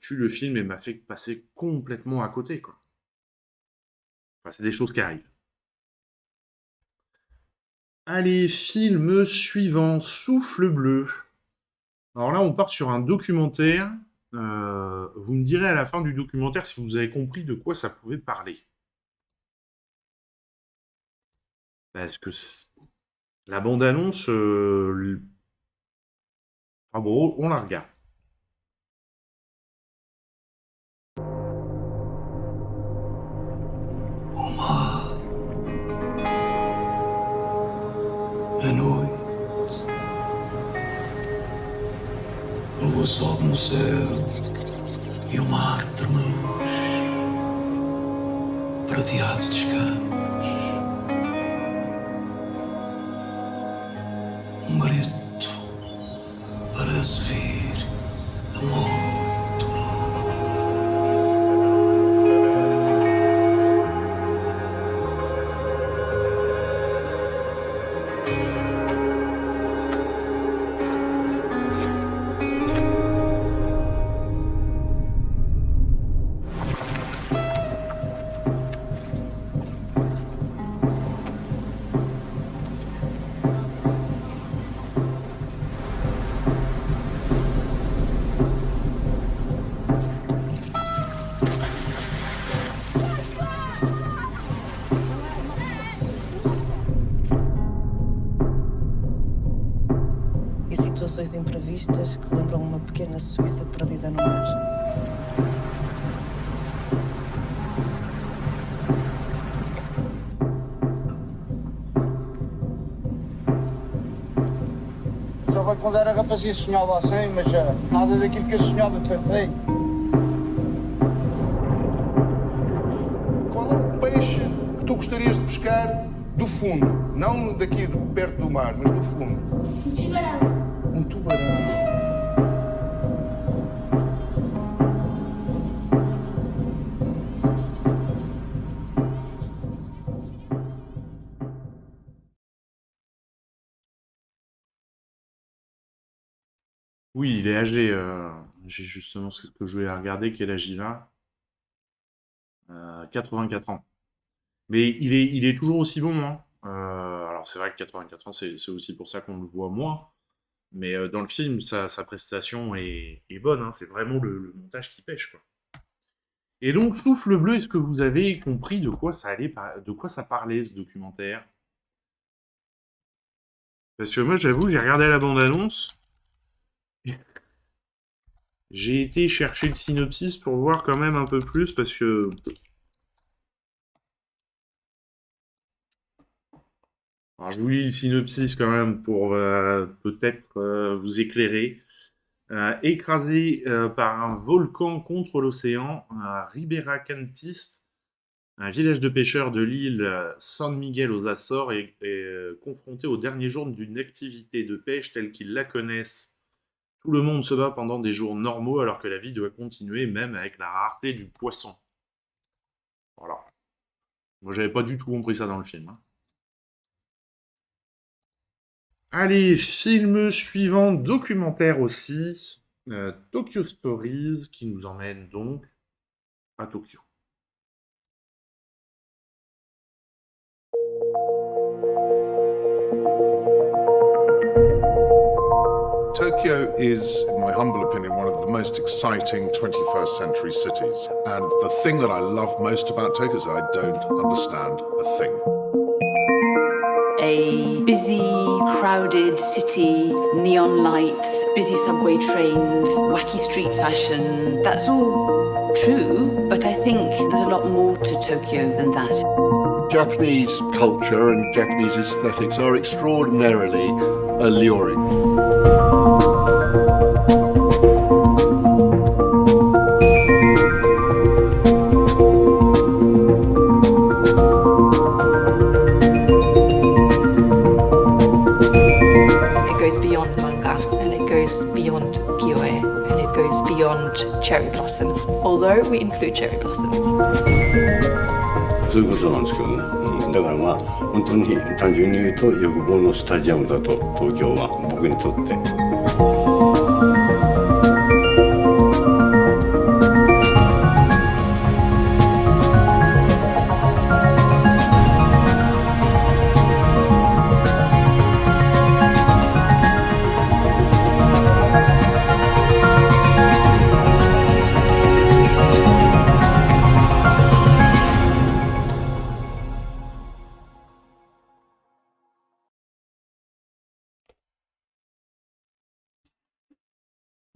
tue le film et m'a fait passer complètement à côté, quoi. Enfin, c'est des choses qui arrivent. Allez, film suivant, Souffle bleu. Alors là, on part sur un documentaire. Vous me direz à la fin du documentaire si vous avez compris de quoi ça pouvait parler. Parce que la bande-annonce... Enfin bon, on la regarde. À noite, a lua sobe no céu e o mar trema luz, prateado de escamas. Grito parece vir de muito longe. Situações imprevistas que lembram uma pequena Suíça perdida no mar. Estava quando era rapazinho sonhava assim, mas nada daquilo que eu sonhava foi feito. Qual é o peixe que tu gostarias de pescar do fundo? Não daqui de perto do mar, mas do fundo. Um tubarão. Um tubarão. Oui, il est âgé. J'ai justement ce que je voulais regarder. Quel âge il a 84 ans. Mais il est toujours aussi bon, hein. Alors c'est vrai que 84 ans, c'est aussi pour ça qu'on le voit moins. Mais dans le film, sa prestation est bonne, hein. C'est vraiment le montage qui pêche, quoi. Et donc, Souffle bleu, est-ce que vous avez compris de quoi ça parlait, ce documentaire? Parce que moi, j'avoue, j'ai regardé la bande-annonce. J'ai été chercher le synopsis pour voir quand même un peu plus, parce que... Alors, je vous lis le synopsis quand même pour peut-être vous éclairer. Écrasé par un volcan contre l'océan, Ribera Cantis, un village de pêcheurs de l'île San Miguel aux Açores, est confronté au dernier jour d'une activité de pêche telle qu'ils la connaissent. Tout le monde se bat pendant des jours normaux alors que la vie doit continuer, même avec la rareté du poisson. Voilà. Moi, j'avais pas du tout compris ça dans le film. Allez, film suivant, documentaire aussi. Tokyo Stories, qui nous emmène donc à Tokyo. Tokyo is, in my humble opinion, one of the most exciting 21st century cities. And the thing that I love most about Tokyo is that I don't understand a thing. A busy, crowded city, neon lights, busy subway trains, wacky street fashion. That's all true, but I think there's a lot more to Tokyo than that. Japanese culture and Japanese aesthetics are extraordinarily alluring. Beyond Kyoe, and it goes beyond cherry blossoms, although we include cherry blossoms. そういうことなんですけどね。だからまあ本当に単純に言うと欲望のスタジアムだと東京は僕にとって。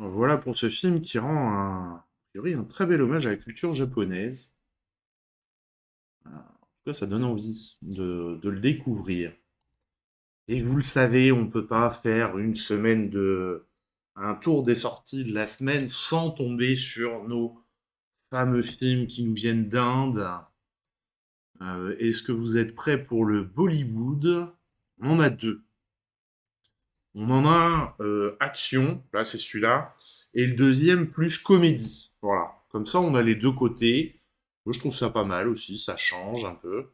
Voilà pour ce film qui rend a priori un très bel hommage à la culture japonaise. En tout cas, ça donne envie de le découvrir. Et vous le savez, on ne peut pas faire une semaine un tour des sorties de la semaine sans tomber sur nos fameux films qui nous viennent d'Inde. Est-ce que vous êtes prêts pour le Bollywood? On en a deux. On en a un action, là c'est celui-là, et le deuxième plus comédie. Voilà, comme ça on a les deux côtés. Moi je trouve ça pas mal aussi, ça change un peu.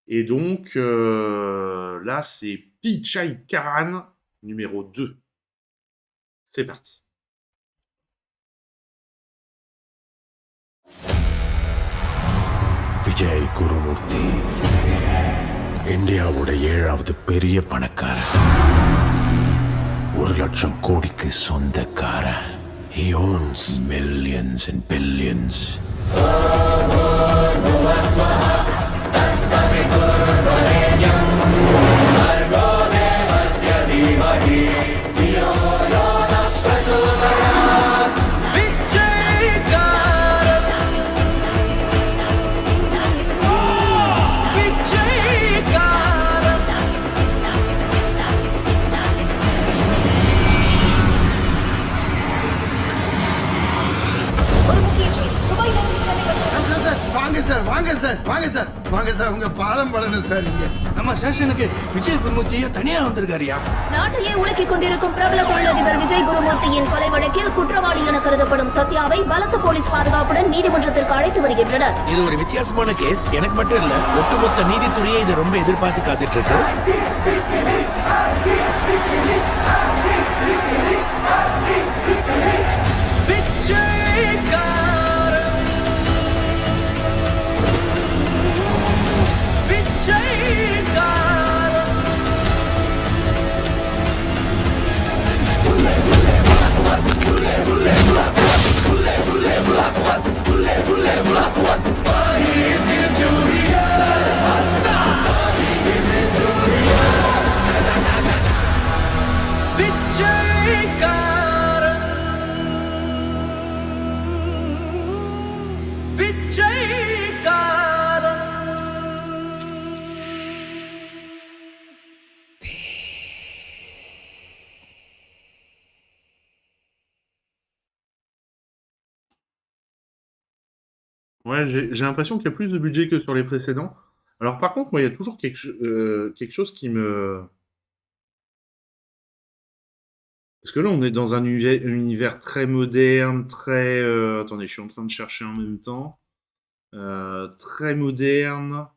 Et donc là c'est Pichai Karan numéro 2. C'est parti. Vijay Gurumurthy, இந்தியாவோட 7வது பெரிய பணக்காரன். 1 லட்சம் கோடிக்கு சொந்தக்காரன். He owns millions and billions. வாங்க சார் உங்க பாதம் படணும் சார் நீங்க நம்ம ஸ்டேஷனுக்கு விஜய் குருமூர்த்தியை தனியா வந்திருக்காரியா? நாட்டையே உலுக்கிக் கொண்டிருக்கும் பிரபல தொழிலதிபர் விஜய் குருமூர்த்தியின் கொலை வழக்கில் குற்றவாளி என கருதப்படும் சத்யாவை பலத்த போலீஸ் பாதுகாப்புடன் நீதிமன்றத்திற்கு அழைத்து வருகின்றனர். இது ஒரு வித்தியாசமான கேஸ். எனக்கு மட்டும் இல்ல, ஒட்டுமொத்த நீதித்துறையை இதை ரொம்ப எதிர்பார்த்து காத்துட்டு இருக்கு. Ouais, j'ai l'impression qu'il y a plus de budget que sur les précédents. Alors par contre, moi, il y a toujours quelque chose qui me... Parce que là, on est dans un univers très moderne, très... Attendez, je suis en train de chercher en même temps. Très moderne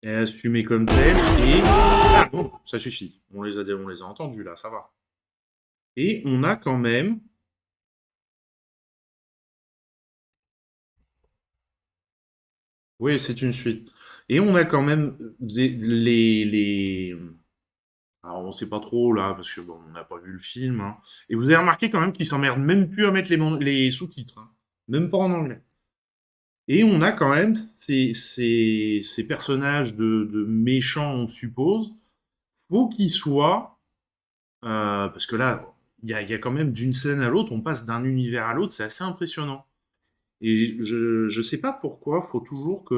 et assumé comme tel. Et... Ah bon, ça suffit. On les a entendus, là, ça va. Et on a quand même... Oui, c'est une suite. Et on a quand même Alors, on sait pas trop, là, parce que bon, on n'a pas vu le film. Hein. Et vous avez remarqué quand même qu'ils s'emmerdent même plus à mettre les sous-titres. Hein. Même pas en anglais. Et on a quand même ces personnages de méchants, on suppose. Faut qu'ils soient... parce que là, il y a quand même d'une scène à l'autre, on passe d'un univers à l'autre, c'est assez impressionnant. Et je sais pas pourquoi, faut toujours que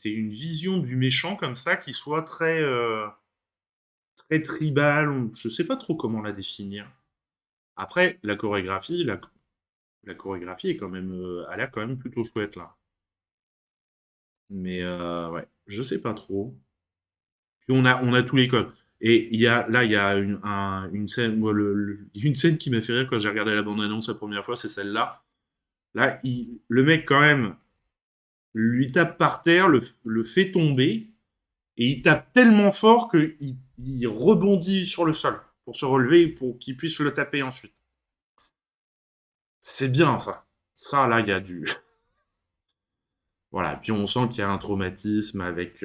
t'aies une vision du méchant comme ça qui soit très très tribal. Je sais pas trop comment la définir. Après, la chorégraphie est quand même, elle a quand même plutôt chouette là. Mais ouais, je sais pas trop. Puis on a tous les codes. Et il y a une scène, moi, une scène qui m'a fait rire quand j'ai regardé la bande-annonce la première fois, c'est celle-là. Là, le mec, quand même, lui tape par terre, le fait tomber, et il tape tellement fort qu'il rebondit sur le sol pour se relever, pour qu'il puisse le taper ensuite. C'est bien, ça. Ça, là, il y a du... Voilà, puis on sent qu'il y a un traumatisme avec...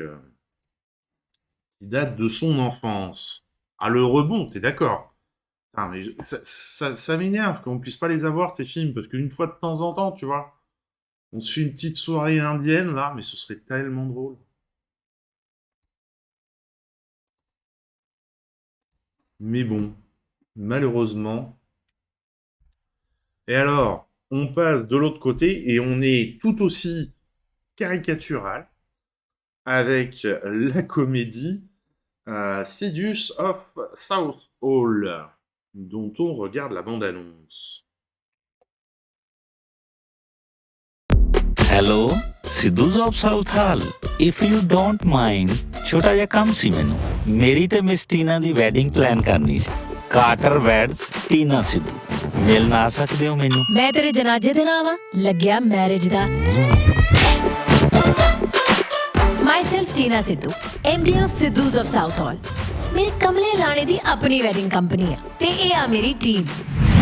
qui date de son enfance. Ah, le rebond, t'es d'accord ? Ah, mais ça m'énerve qu'on puisse pas les avoir, ces films, parce qu'une fois de temps en temps, tu vois, on se fait une petite soirée indienne, là, mais ce serait tellement drôle. Mais bon, malheureusement. Et alors, on passe de l'autre côté, et on est tout aussi caricatural, avec la comédie Sidious of Southall, dont on regarde la bande-annonce. Hello Sidhus of Southall if you don't mind ਛੋਟਾ ਜਿਹਾ ਕੰਮ ਸੀ ਮੈਨੂੰ ਮੇਰੀ ਤੇ miss Tina ਦੀ wedding plan ਕਰਨੀ ਸੀ ਕਾਰਟਰ ਵੈਡਸ ਟੀਨਾ ਸਿੱਧੂ ਮਿਲਣ ਆ ਸਕਦੇ ਹੋ ਮੈਨੂੰ ਮੈਂ ਤੇਰੇ ਜਨਾਜ਼ੇ ਦੇ ਨਾਲ ਆ ਲੱਗਿਆ ਮੈਰਿਜ ਦਾ Myself Tina Sidhu, MD of Siddhus of South Hall. मेरे कमले लाने दी अपनी वेडिंग कंपनी है ते ये आ मेरी टीम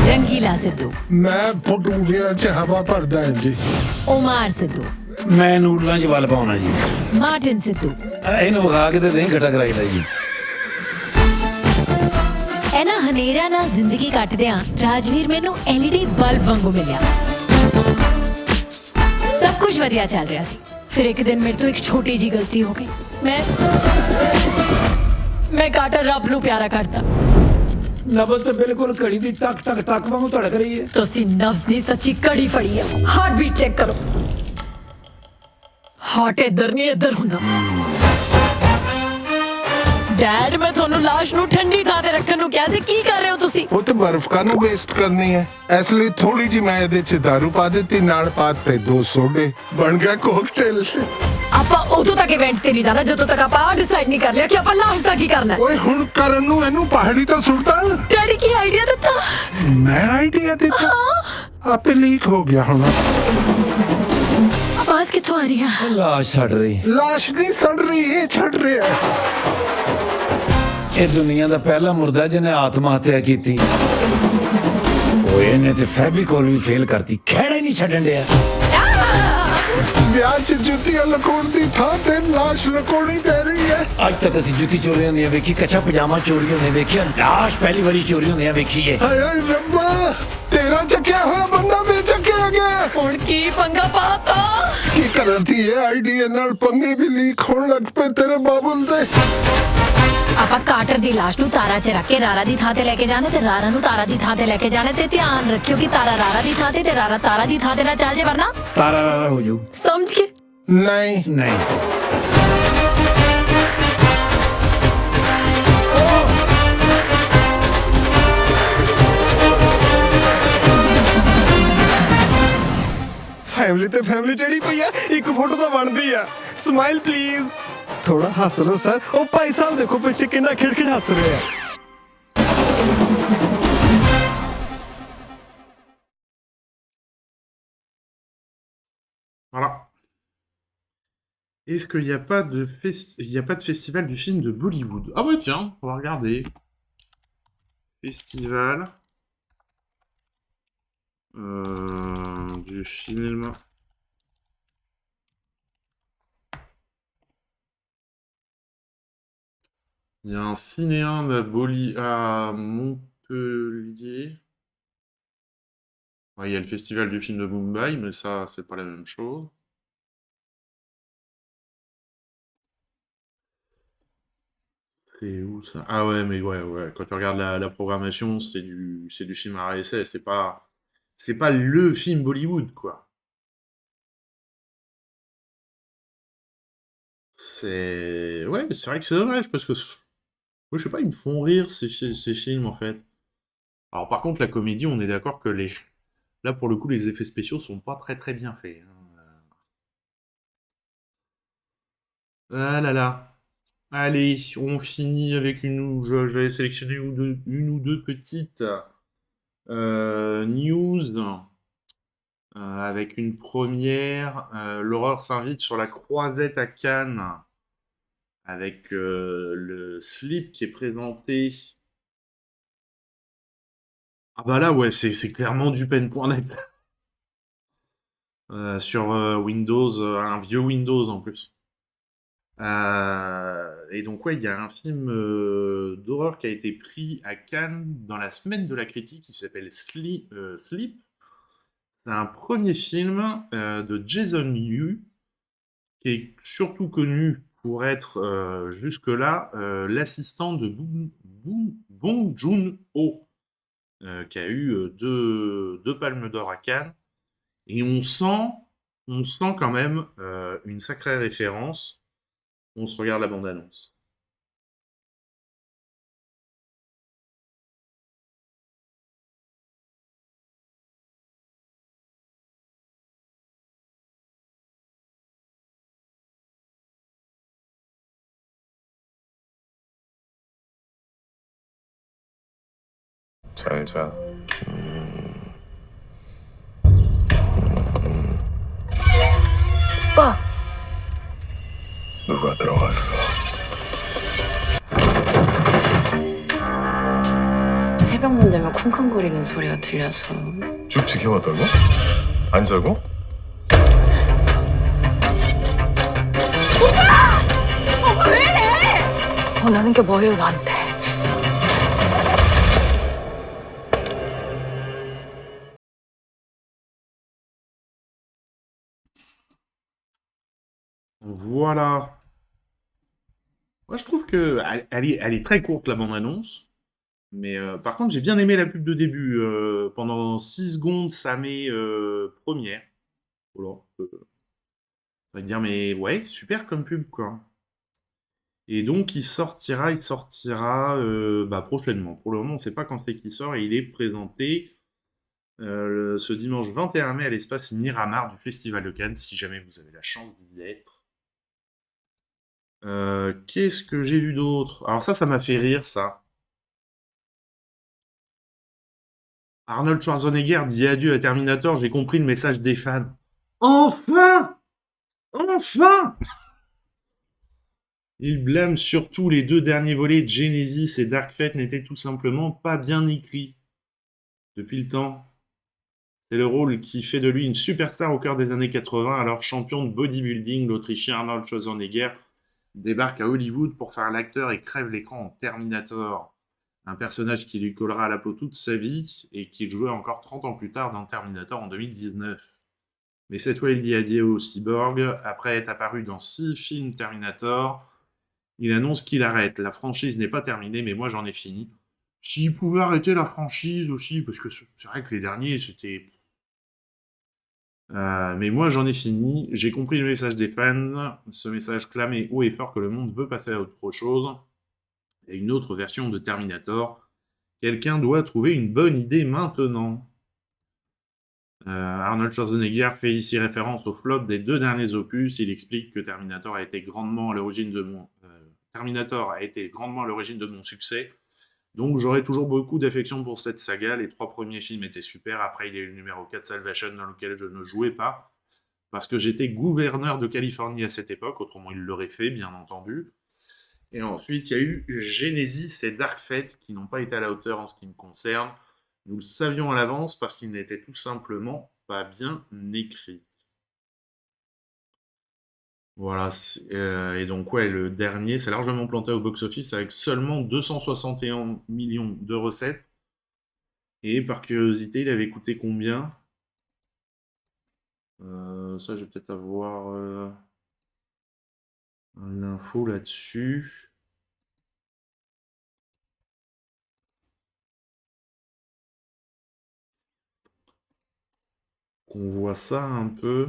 रंगीला सिद्धू मैं भटूरिया च हवा भरदा है जी ओमार सिद्धू ਮੈਂ ਨੂਡਲਾਂ 'ਚ ਵੱਲ ਪਾਉਣਾ ਜੀ मार्टिन सिद्धू ਇਹਨੂੰ ਵਿਖਾ ਕੇ ਤੇ ਦੇਂ ਘਟਾ ਕਰਾਈਦਾ ਜੀ ਇਹਨਾਂ ਹਨੇਰਾ ਨਾਲ ਜ਼ਿੰਦਗੀ ਕੱਟਦਿਆਂ ਰਾਜਵੀਰ ਮੈਨੂੰ LED ਬਲਬ ਵਾਂਗੂ ਮਿਲਿਆ ਸਭ ਕੁਝ ਵਧੀਆ ਚੱਲ ਰਿਹਾ ਸੀ फिर एक दिन मेरे तो एक छोटी जी गलती हो गई मैं काटर रब नू प्यारा करता ਨਬਜ਼ ਤੇ ਬਿਲਕੁਲ ਘੜੀ ਦੀ ਟਕ ਟਕ ਟਕ ਵਾਂਗੂ ਧੜਕ ਰਹੀ ਹੈ ਤੁਸੀਂ ਨਬਜ਼ ਦੀ ਸੱਚੀ ਘੜੀ ਫੜੀ ਹੈ ਹਾਰਟ ਬੀਟ ਚੈੱਕ ਕਰੋ ਹਾਰਟ ਇੱਧਰ ਨਹੀਂ ਇੱਧਰ ਹੁੰਦਾ ਡੈਡ ਮੈਂ ਤੁਹਾਨੂੰ ਲਾਸ਼ ਨੂੰ ਠੰਡੀ ਥਾਂ ਤੇ ਰੱਖਣ ਨੂੰ ਕਿਹਾ ਸੀ ਕੀ ਕਰ ਰਹੇ ਹੋ ਤੁਸੀਂ ਉਹ ਤੇ ਬਰਫ਼ ਕਾਨੂੰ ਵੇਸਟ ਕਰਨੀ ਹੈ ਇਸ ਲਈ ਥੋੜੀ ਜਿਹੀ ਮੈਂ ਇਹਦੇ ਚ ਦਾਰੂ ਪਾ ਦਿੱਤੀ ਨਾਲ ਪਾਤੇ 2 ਸੋਡੇ ਬਣ ਗਿਆ ਕੋਕਟੇਲ ਆਪਾਂ ਉਦੋਂ ਤੱਕ ਇਵੈਂਟ ਤੇ ਨਹੀਂ ਜਾਣਾ ਜਦੋਂ ਤੱਕ ਆਪਾਂ ਡਿਸਾਈਡ ਨਹੀਂ ਕਰ ਲਿਆ ਕਿ ਆਪਾਂ ਲਾਸ਼ ਦਾ ਕੀ ਕਰਨਾ ਓਏ ਹੁਣ ਕਰਨ ਨੂੰ ਇਹਨੂੰ ਪਹਾੜੀ ਤੋਂ ਸੁੱਟਦਾ ਡੈਡੀ ਕੀ ਆਈਡੀਆ ਦਿੱਤਾ ਮੈਂ ਆਈਡੀਆ ਦਿੱਤਾ ਆਪੇ ਲੀਕ ਹੋ ਗਿਆ ਹੁਣ ਆਵਾਜ਼ ਕਿੱਥੋਂ ਆ ਰਹੀ ਹੈ ਲਾਸ਼ ਛੱਡ ਰਹੀ ਲਾਸ਼ ਨਹੀਂ ਸੜ ਰਹੀ ਇਹ ਛੱਡ ਰਿਹਾ ਇਹ ਦੁਨੀਆ ਦਾ ਪਹਿਲਾ ਮੁਰਦਾ ਜਿਹਨੇ ਆਤਮ ਹੱਤਿਆ ਕੀਤੀ ਓਏ ਇਹਨੇ ਤੇ ਫੈਬੀਕੋਲ ਵੀ ਫੇਲ ਕਰਤੀ ਖਹਿੜਾ ਹੀ ਨਹੀਂ ਛੱਡਣ ਡਿਆ ਵਿਆਹ 'ਚ ਜੁੱਤੀਆਂ ਲਕੋਣ ਦੀ ਥਾਂ ਤੇ ਲਾਸ਼ ਲਕੋਣੀ ਪੈ ਰਹੀ ਹੈ ਅੱਜ ਤੱਕ ਅਸੀਂ ਜੁੱਤੀ ਚੋਰੀ ਹੁੰਦੀਆਂ ਵੇਖੀ ਕੱਚਾ ਪਜਾਮਾ ਚੋਰੀ ਹੁੰਦੇ ਵੇਖਿਆ ਲਾਸ਼ ਪਹਿਲੀ ਵਾਰੀ ਚੋਰੀ ਹੁੰਦੀਆਂ ਵੇਖੀ ਏ ਹਾਏ ਹਾਏ ਰੱਬਾ ਤੇਰਾ ਚੱਕਿਆ ਹੋਇਆ ਬੰਦਾ ਵੀ ਚੱਕਿਆ ਗਿਆ ਹੁਣ ਕੀ ਪੰਗਾ ਪਾਤਾ ਕੀ ਕਰਦੀ ਹੈ ਆਈਡੀਆ ਨਾਲ ਪੰਗੇ ਵੀ ਲੀਕ ਹੋਣ ਲੱਗ ਪਏ ਤੇਰੇ ਬਾਬੁਲ ਦੇ ਆਪਾਂ ਕਾਟਰ ਦੀ ਲਾਸ਼ ਨੂੰ ਤਾਰਾ 'ਚ ਰੱਖ ਕੇ ਰਾਰਾ ਦੀ ਥਾਂ ਤੇ ਲੈ ਕੇ ਜਾਣਾ ਤੇ ਰਾਰਾ ਨੂੰ ਤਾਰਾ ਦੀ ਥਾਂ ਤੇ ਲੈ ਕੇ ਜਾਣਾ ਤੇ ਧਿਆਨ ਰੱਖਿਓ ਕਿ ਤਾਰਾ ਰਾਰਾ ਦੀ ਥਾਂ ਤੇ ਰਾਰਾ ਤਾਰਾ ਦੀ ਥਾਂ ਤੇ ਨਾ ਚੱਲ ਜੇ ਵਰਨਾ ਤਾਰਾ ਰਾਰਾ ਹੋ ਜਾਊ ਸਮਝ ਕੇ ਨਹੀਂ ਨਹੀਂ ਹਾਏ ਫੈਮਿਲੀ ਤੇ ਫੈਮਿਲੀ ਚੜੀ ਪਈ ਆ ਇੱਕ ਫੋਟੋ ਤਾਂ ਬਣਦੀ ਆ ਸਮਾਈਲ ਪਲੀਜ਼ ਥੋੜਾ ਹੱਸ ਲਓ ਸਰ ਉਹ ਭਾਈ ਸਾਹਿਬ ਦੇਖੋ ਪਿੱਛੇ ਕਿੰਨਾ ਖਿੜਖਿੜ ਹੱਸ ਰਹੇ ਆ Voilà. Est-ce qu'il n'y a pas de il y a pas de festival du film de Bollywood? Ah ouais, tiens, on va regarder. Festival du film. Il y a un cinéen à Montpellier. Ouais, il y a le festival du film de Mumbai, mais ça, c'est pas la même chose. C'est où ça? Ah ouais, mais ouais. Quand tu regardes la programmation, c'est du film RSS, c'est pas le film Bollywood, quoi. Ouais, c'est vrai que c'est dommage, parce que, moi, je sais pas, ils me font rire, ces films, en fait. Alors, par contre, la comédie, on est d'accord que là, pour le coup, les effets spéciaux sont pas très très bien faits, hein. Ah là là. Allez, on finit avec j'avais sélectionné une ou deux petites news. Avec une première, l'horreur s'invite sur la croisette à Cannes, avec le Sleep qui est présenté. Ah bah là, ouais, c'est clairement du pen.net. Sur Windows, un vieux Windows en plus. Et donc, ouais, il y a un film d'horreur qui a été pris à Cannes dans la semaine de la critique qui s'appelle Sleep. C'est un premier film de Jason Yu, qui est surtout connu pour être jusque-là l'assistant de Bong Joon-ho, qui a eu deux palmes d'or à Cannes. Et on sent quand même une sacrée référence. On se regarde la bande-annonce. 잘 자. 오빠! 누가 들어갔어? 새벽문 되면 쿵쾅거리는 소리가 들려서 쭉 지켜봤다고? 안 자고? 오빠 왜 이래! 원하는 게 뭐예요 나한테? Voilà. Moi, je trouve que elle est très courte, la bande-annonce. Mais par contre, j'ai bien aimé la pub de début. Pendant 6 secondes, ça met première. Voilà. On va dire, mais ouais, super comme pub, quoi. Et donc, il sortira prochainement. Pour le moment, on ne sait pas quand c'est qu'il sort. Et il est présenté ce dimanche 21 mai à l'espace Miramar du Festival de Cannes, si jamais vous avez la chance d'y être. Qu'est-ce que j'ai vu d'autre? Alors ça m'a fait rire, ça. Arnold Schwarzenegger dit adieu à Terminator, j'ai compris le message des fans. Enfin! Enfin! Il blâme surtout les 2 derniers volets, Genesis et Dark Fate n'étaient tout simplement pas bien écrits. Depuis le temps. C'est le rôle qui fait de lui une superstar au cœur des années 80, alors champion de bodybuilding, l'Autrichien Arnold Schwarzenegger débarque à Hollywood pour faire l'acteur et crève l'écran en Terminator. Un personnage qui lui collera à la peau toute sa vie et qu'il jouait encore 30 ans plus tard dans Terminator en 2019. Mais cette fois, il dit adieu au cyborg. Après être apparu dans 6 films Terminator, il annonce qu'il arrête. La franchise n'est pas terminée, mais moi j'en ai fini. S'il pouvait arrêter la franchise aussi, parce que c'est vrai que les derniers, c'était... mais moi j'en ai fini, j'ai compris le message des fans, ce message clamé haut et fort que le monde veut passer à autre chose, et une autre version de Terminator. Quelqu'un doit trouver une bonne idée maintenant. Arnold Schwarzenegger fait ici référence au flop des 2 derniers opus. Il explique que Terminator a été grandement à l'origine de mon succès. Donc j'aurai toujours beaucoup d'affection pour cette saga. Les 3 premiers films étaient super. Après, il y a eu le numéro 4 Salvation dans lequel je ne jouais pas parce que j'étais gouverneur de Californie à cette époque. Autrement, il l'aurait fait, bien entendu. Et ensuite, il y a eu Genesis et Dark Fate qui n'ont pas été à la hauteur en ce qui me concerne. Nous le savions à l'avance parce qu'il n'était tout simplement pas bien écrit. Voilà, et donc ouais, le dernier s'est largement planté au box-office avec seulement 261 millions de recettes. Et par curiosité, il avait coûté combien? Ça, je vais peut-être avoir l'info là-dessus. Qu'on voit ça un peu.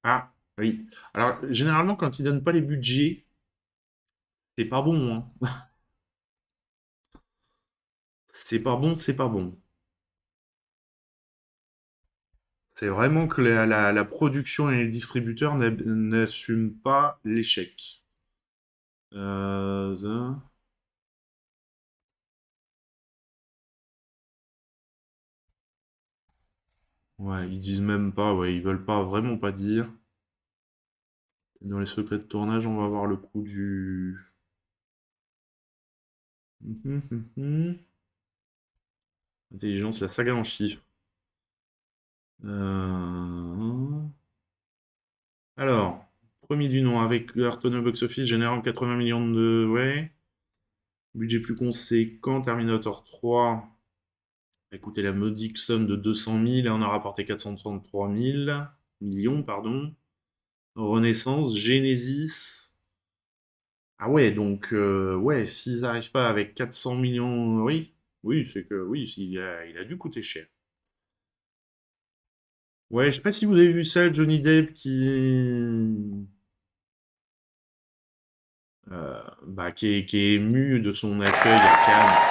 Ah, oui. Alors, généralement, quand ils donnent pas les budgets, c'est pas bon, hein. C'est pas bon, c'est pas bon. C'est vraiment que la production et les distributeurs n'assument pas l'échec. Ouais, ils disent même pas, ouais, ils veulent pas, vraiment pas dire. Dans les secrets de tournage, on va voir le coût du... Intelligence, la saga en chiffres. Alors, premier du nom, avec cartonné au box-office, générant 80 millions de... Ouais. Budget plus conséquent, Terminator 3 a coûté la modique somme de 200 000 et en a rapporté 433 millions, pardon. Renaissance, Genesis... Ah ouais, donc, ouais, s'ils n'arrivent pas avec 400 millions... Oui, c'est que... Oui, il a dû coûter cher. Ouais, je sais pas si vous avez vu ça, Johnny Depp qui est ému de son accueil à Cannes.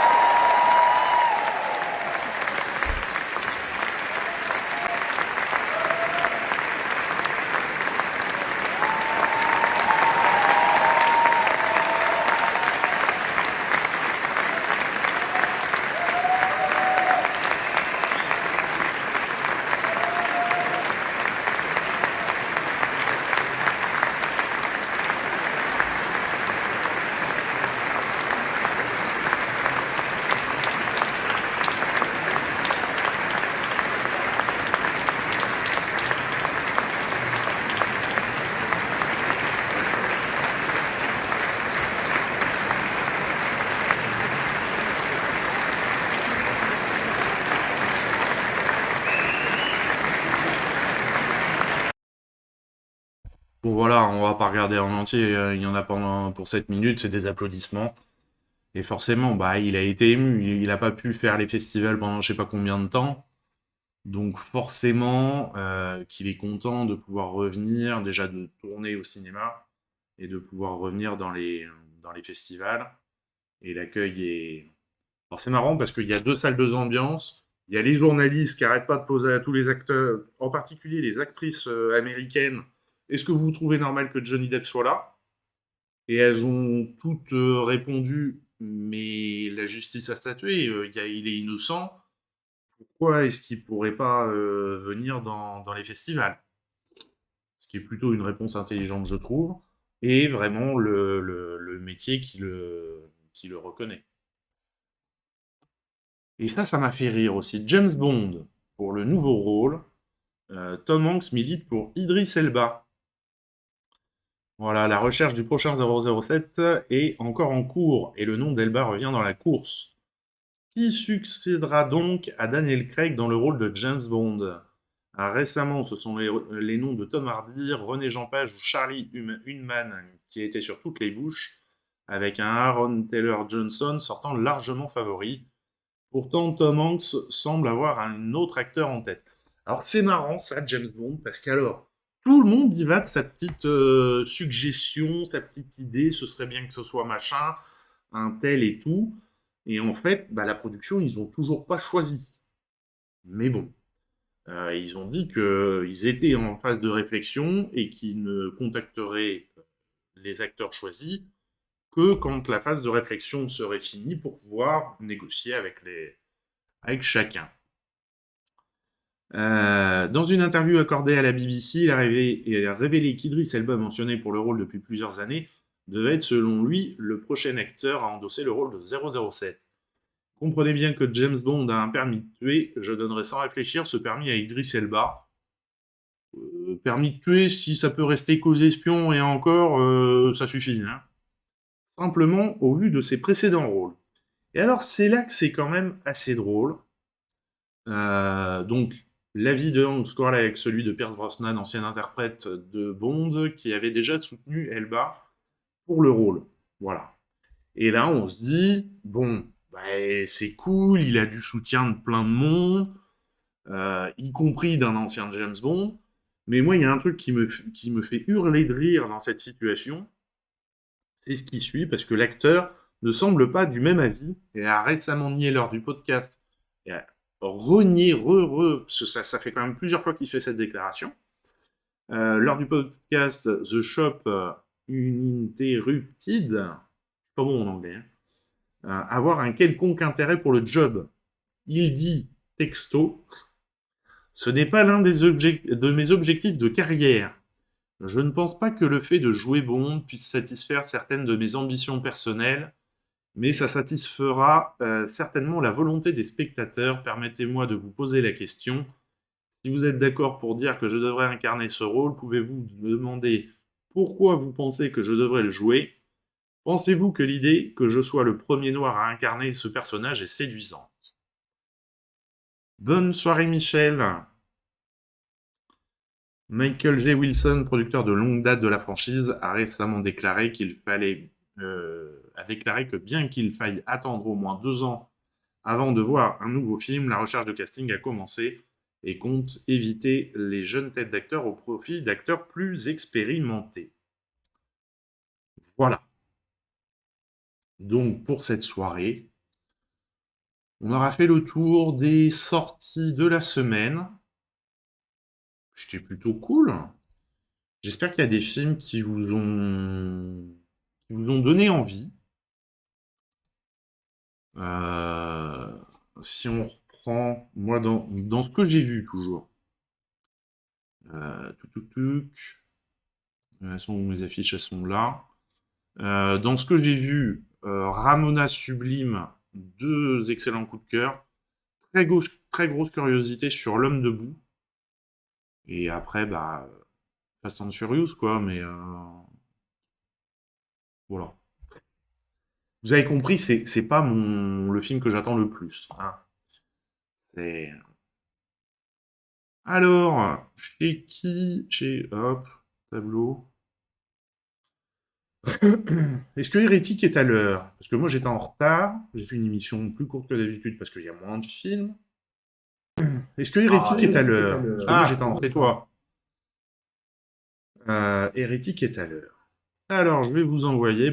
Bon voilà, on va pas regarder en entier, il y en a pour 7 minutes, c'est des applaudissements. Et forcément, il a été ému, il a pas pu faire les festivals pendant je sais pas combien de temps. Donc forcément qu'il est content de pouvoir revenir, déjà de tourner au cinéma, et de pouvoir revenir dans les festivals. Et l'accueil est... Alors c'est marrant parce qu'il y a 2 salles, 2 ambiances. Il y a les journalistes qui n'arrêtent pas de poser à tous les acteurs, en particulier les actrices américaines, est-ce que vous trouvez normal que Johnny Depp soit là? Et elles ont toutes répondu, mais la justice a statué, il est innocent. Pourquoi est-ce qu'il pourrait pas venir dans les festivals? Ce qui est plutôt une réponse intelligente, je trouve, et vraiment le métier qui le reconnaît. Et ça m'a fait rire aussi. James Bond, pour le nouveau rôle, Tom Hanks milite pour Idris Elba. Voilà, la recherche du prochain 007 est encore en cours, et le nom d'Elba revient dans la course. Qui succédera donc à Daniel Craig dans le rôle de James Bond? Récemment, ce sont les noms de Tom Hardy, René Jean Page ou Charlie Hunnam qui étaient sur toutes les bouches, avec un Aaron Taylor Johnson sortant largement favori. Pourtant, Tom Hanks semble avoir un autre acteur en tête. Alors c'est marrant ça, James Bond, parce qu'alors, tout le monde y va de sa petite suggestion, sa petite idée, ce serait bien que ce soit machin, un tel et tout. Et en fait, la production, ils ont toujours pas choisi. Mais bon. Ils ont dit qu'ils étaient en phase de réflexion et qu'ils ne contacteraient les acteurs choisis que quand la phase de réflexion serait finie pour pouvoir négocier avec chacun. Dans une interview accordée à la BBC, il a révélé qu'Idris Elba, mentionné pour le rôle depuis plusieurs années, devait être selon lui le prochain acteur à endosser le rôle de 007. Comprenez bien que James Bond a un permis de tuer, je donnerai sans réfléchir ce permis à Idris Elba. Permis de tuer, si ça peut rester qu'aux espions et encore, ça suffit. Hein. Simplement au vu de ses précédents rôles. Et alors c'est là que c'est quand même assez drôle. Donc l'avis de Hank score avec celui de Pierce Brosnan, ancien interprète de Bond, qui avait déjà soutenu Elba pour le rôle. Voilà. Et là on se dit, bon, c'est cool, il a du soutien de plein de monde, y compris d'un ancien James Bond, mais moi il y a un truc qui me fait hurler de rire dans cette situation, c'est ce qui suit, parce que l'acteur ne semble pas du même avis, et a récemment nié lors du podcast, et a renié, parce que ça fait quand même plusieurs fois qu'il fait cette déclaration, lors du podcast The Shop Uninterrupted, c'est pas bon en anglais, hein, avoir un quelconque intérêt pour le job. Il dit, texto, « Ce n'est pas l'un de mes objectifs de carrière. Je ne pense pas que le fait de jouer Bond puisse satisfaire certaines de mes ambitions personnelles, mais ça satisfera certainement la volonté des spectateurs. Permettez-moi de vous poser la question. Si vous êtes d'accord pour dire que je devrais incarner ce rôle, pouvez-vous me demander pourquoi vous pensez que je devrais le jouer ? Pensez-vous que l'idée que je sois le premier noir à incarner ce personnage est séduisante ? » Bonne soirée Michel. Michael J. Wilson, producteur de longue date de la franchise, a récemment déclaré que bien qu'il faille attendre au moins 2 ans avant de voir un nouveau film, la recherche de casting a commencé et compte éviter les jeunes têtes d'acteurs au profit d'acteurs plus expérimentés. Voilà. Donc pour cette soirée, on aura fait le tour des sorties de la semaine. C'était plutôt cool. J'espère qu'il y a des films qui vous ont donné envie. Si on reprend, moi, dans ce que j'ai vu, toujours. Mes affiches, elles sont là. Dans ce que j'ai vu, Ramona Sublime, 2 excellents coups de cœur. Très grosse curiosité sur L'Homme debout. Et après, Fast and Furious, quoi, mais... Voilà. Vous avez compris, c'est pas le film que j'attends le plus. Hein. C'est... Alors, chez qui... Hop, tableau... Est-ce que Hérétique est à l'heure? Parce que moi, j'étais en retard. J'ai fait une émission plus courte que d'habitude parce qu'il y a moins de films. Est-ce que Hérétique est à l'heure? Parce que moi, j'étais en retard. Hérétique est à l'heure. Alors, je vais vous envoyer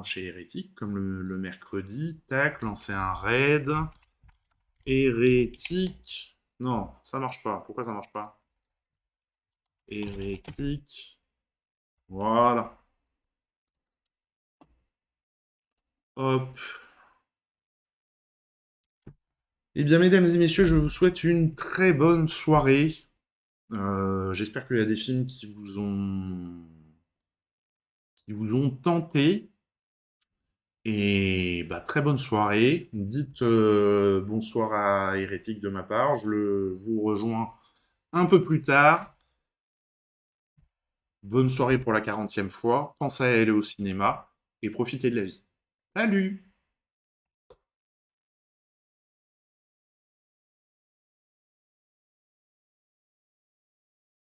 chez Hérétique, comme le mercredi. Tac, lancer un raid. Hérétique. Non, ça marche pas. Pourquoi ça marche pas? Hérétique. Voilà. Hop. Eh bien, mesdames et messieurs, je vous souhaite une très bonne soirée. J'espère qu'il y a des films qui vous ont tenté. Et très bonne soirée. Dites bonsoir à Hérétique de ma part. Je vous rejoins un peu plus tard. Bonne soirée pour la 40e fois. Pensez à aller au cinéma et profitez de la vie. Salut!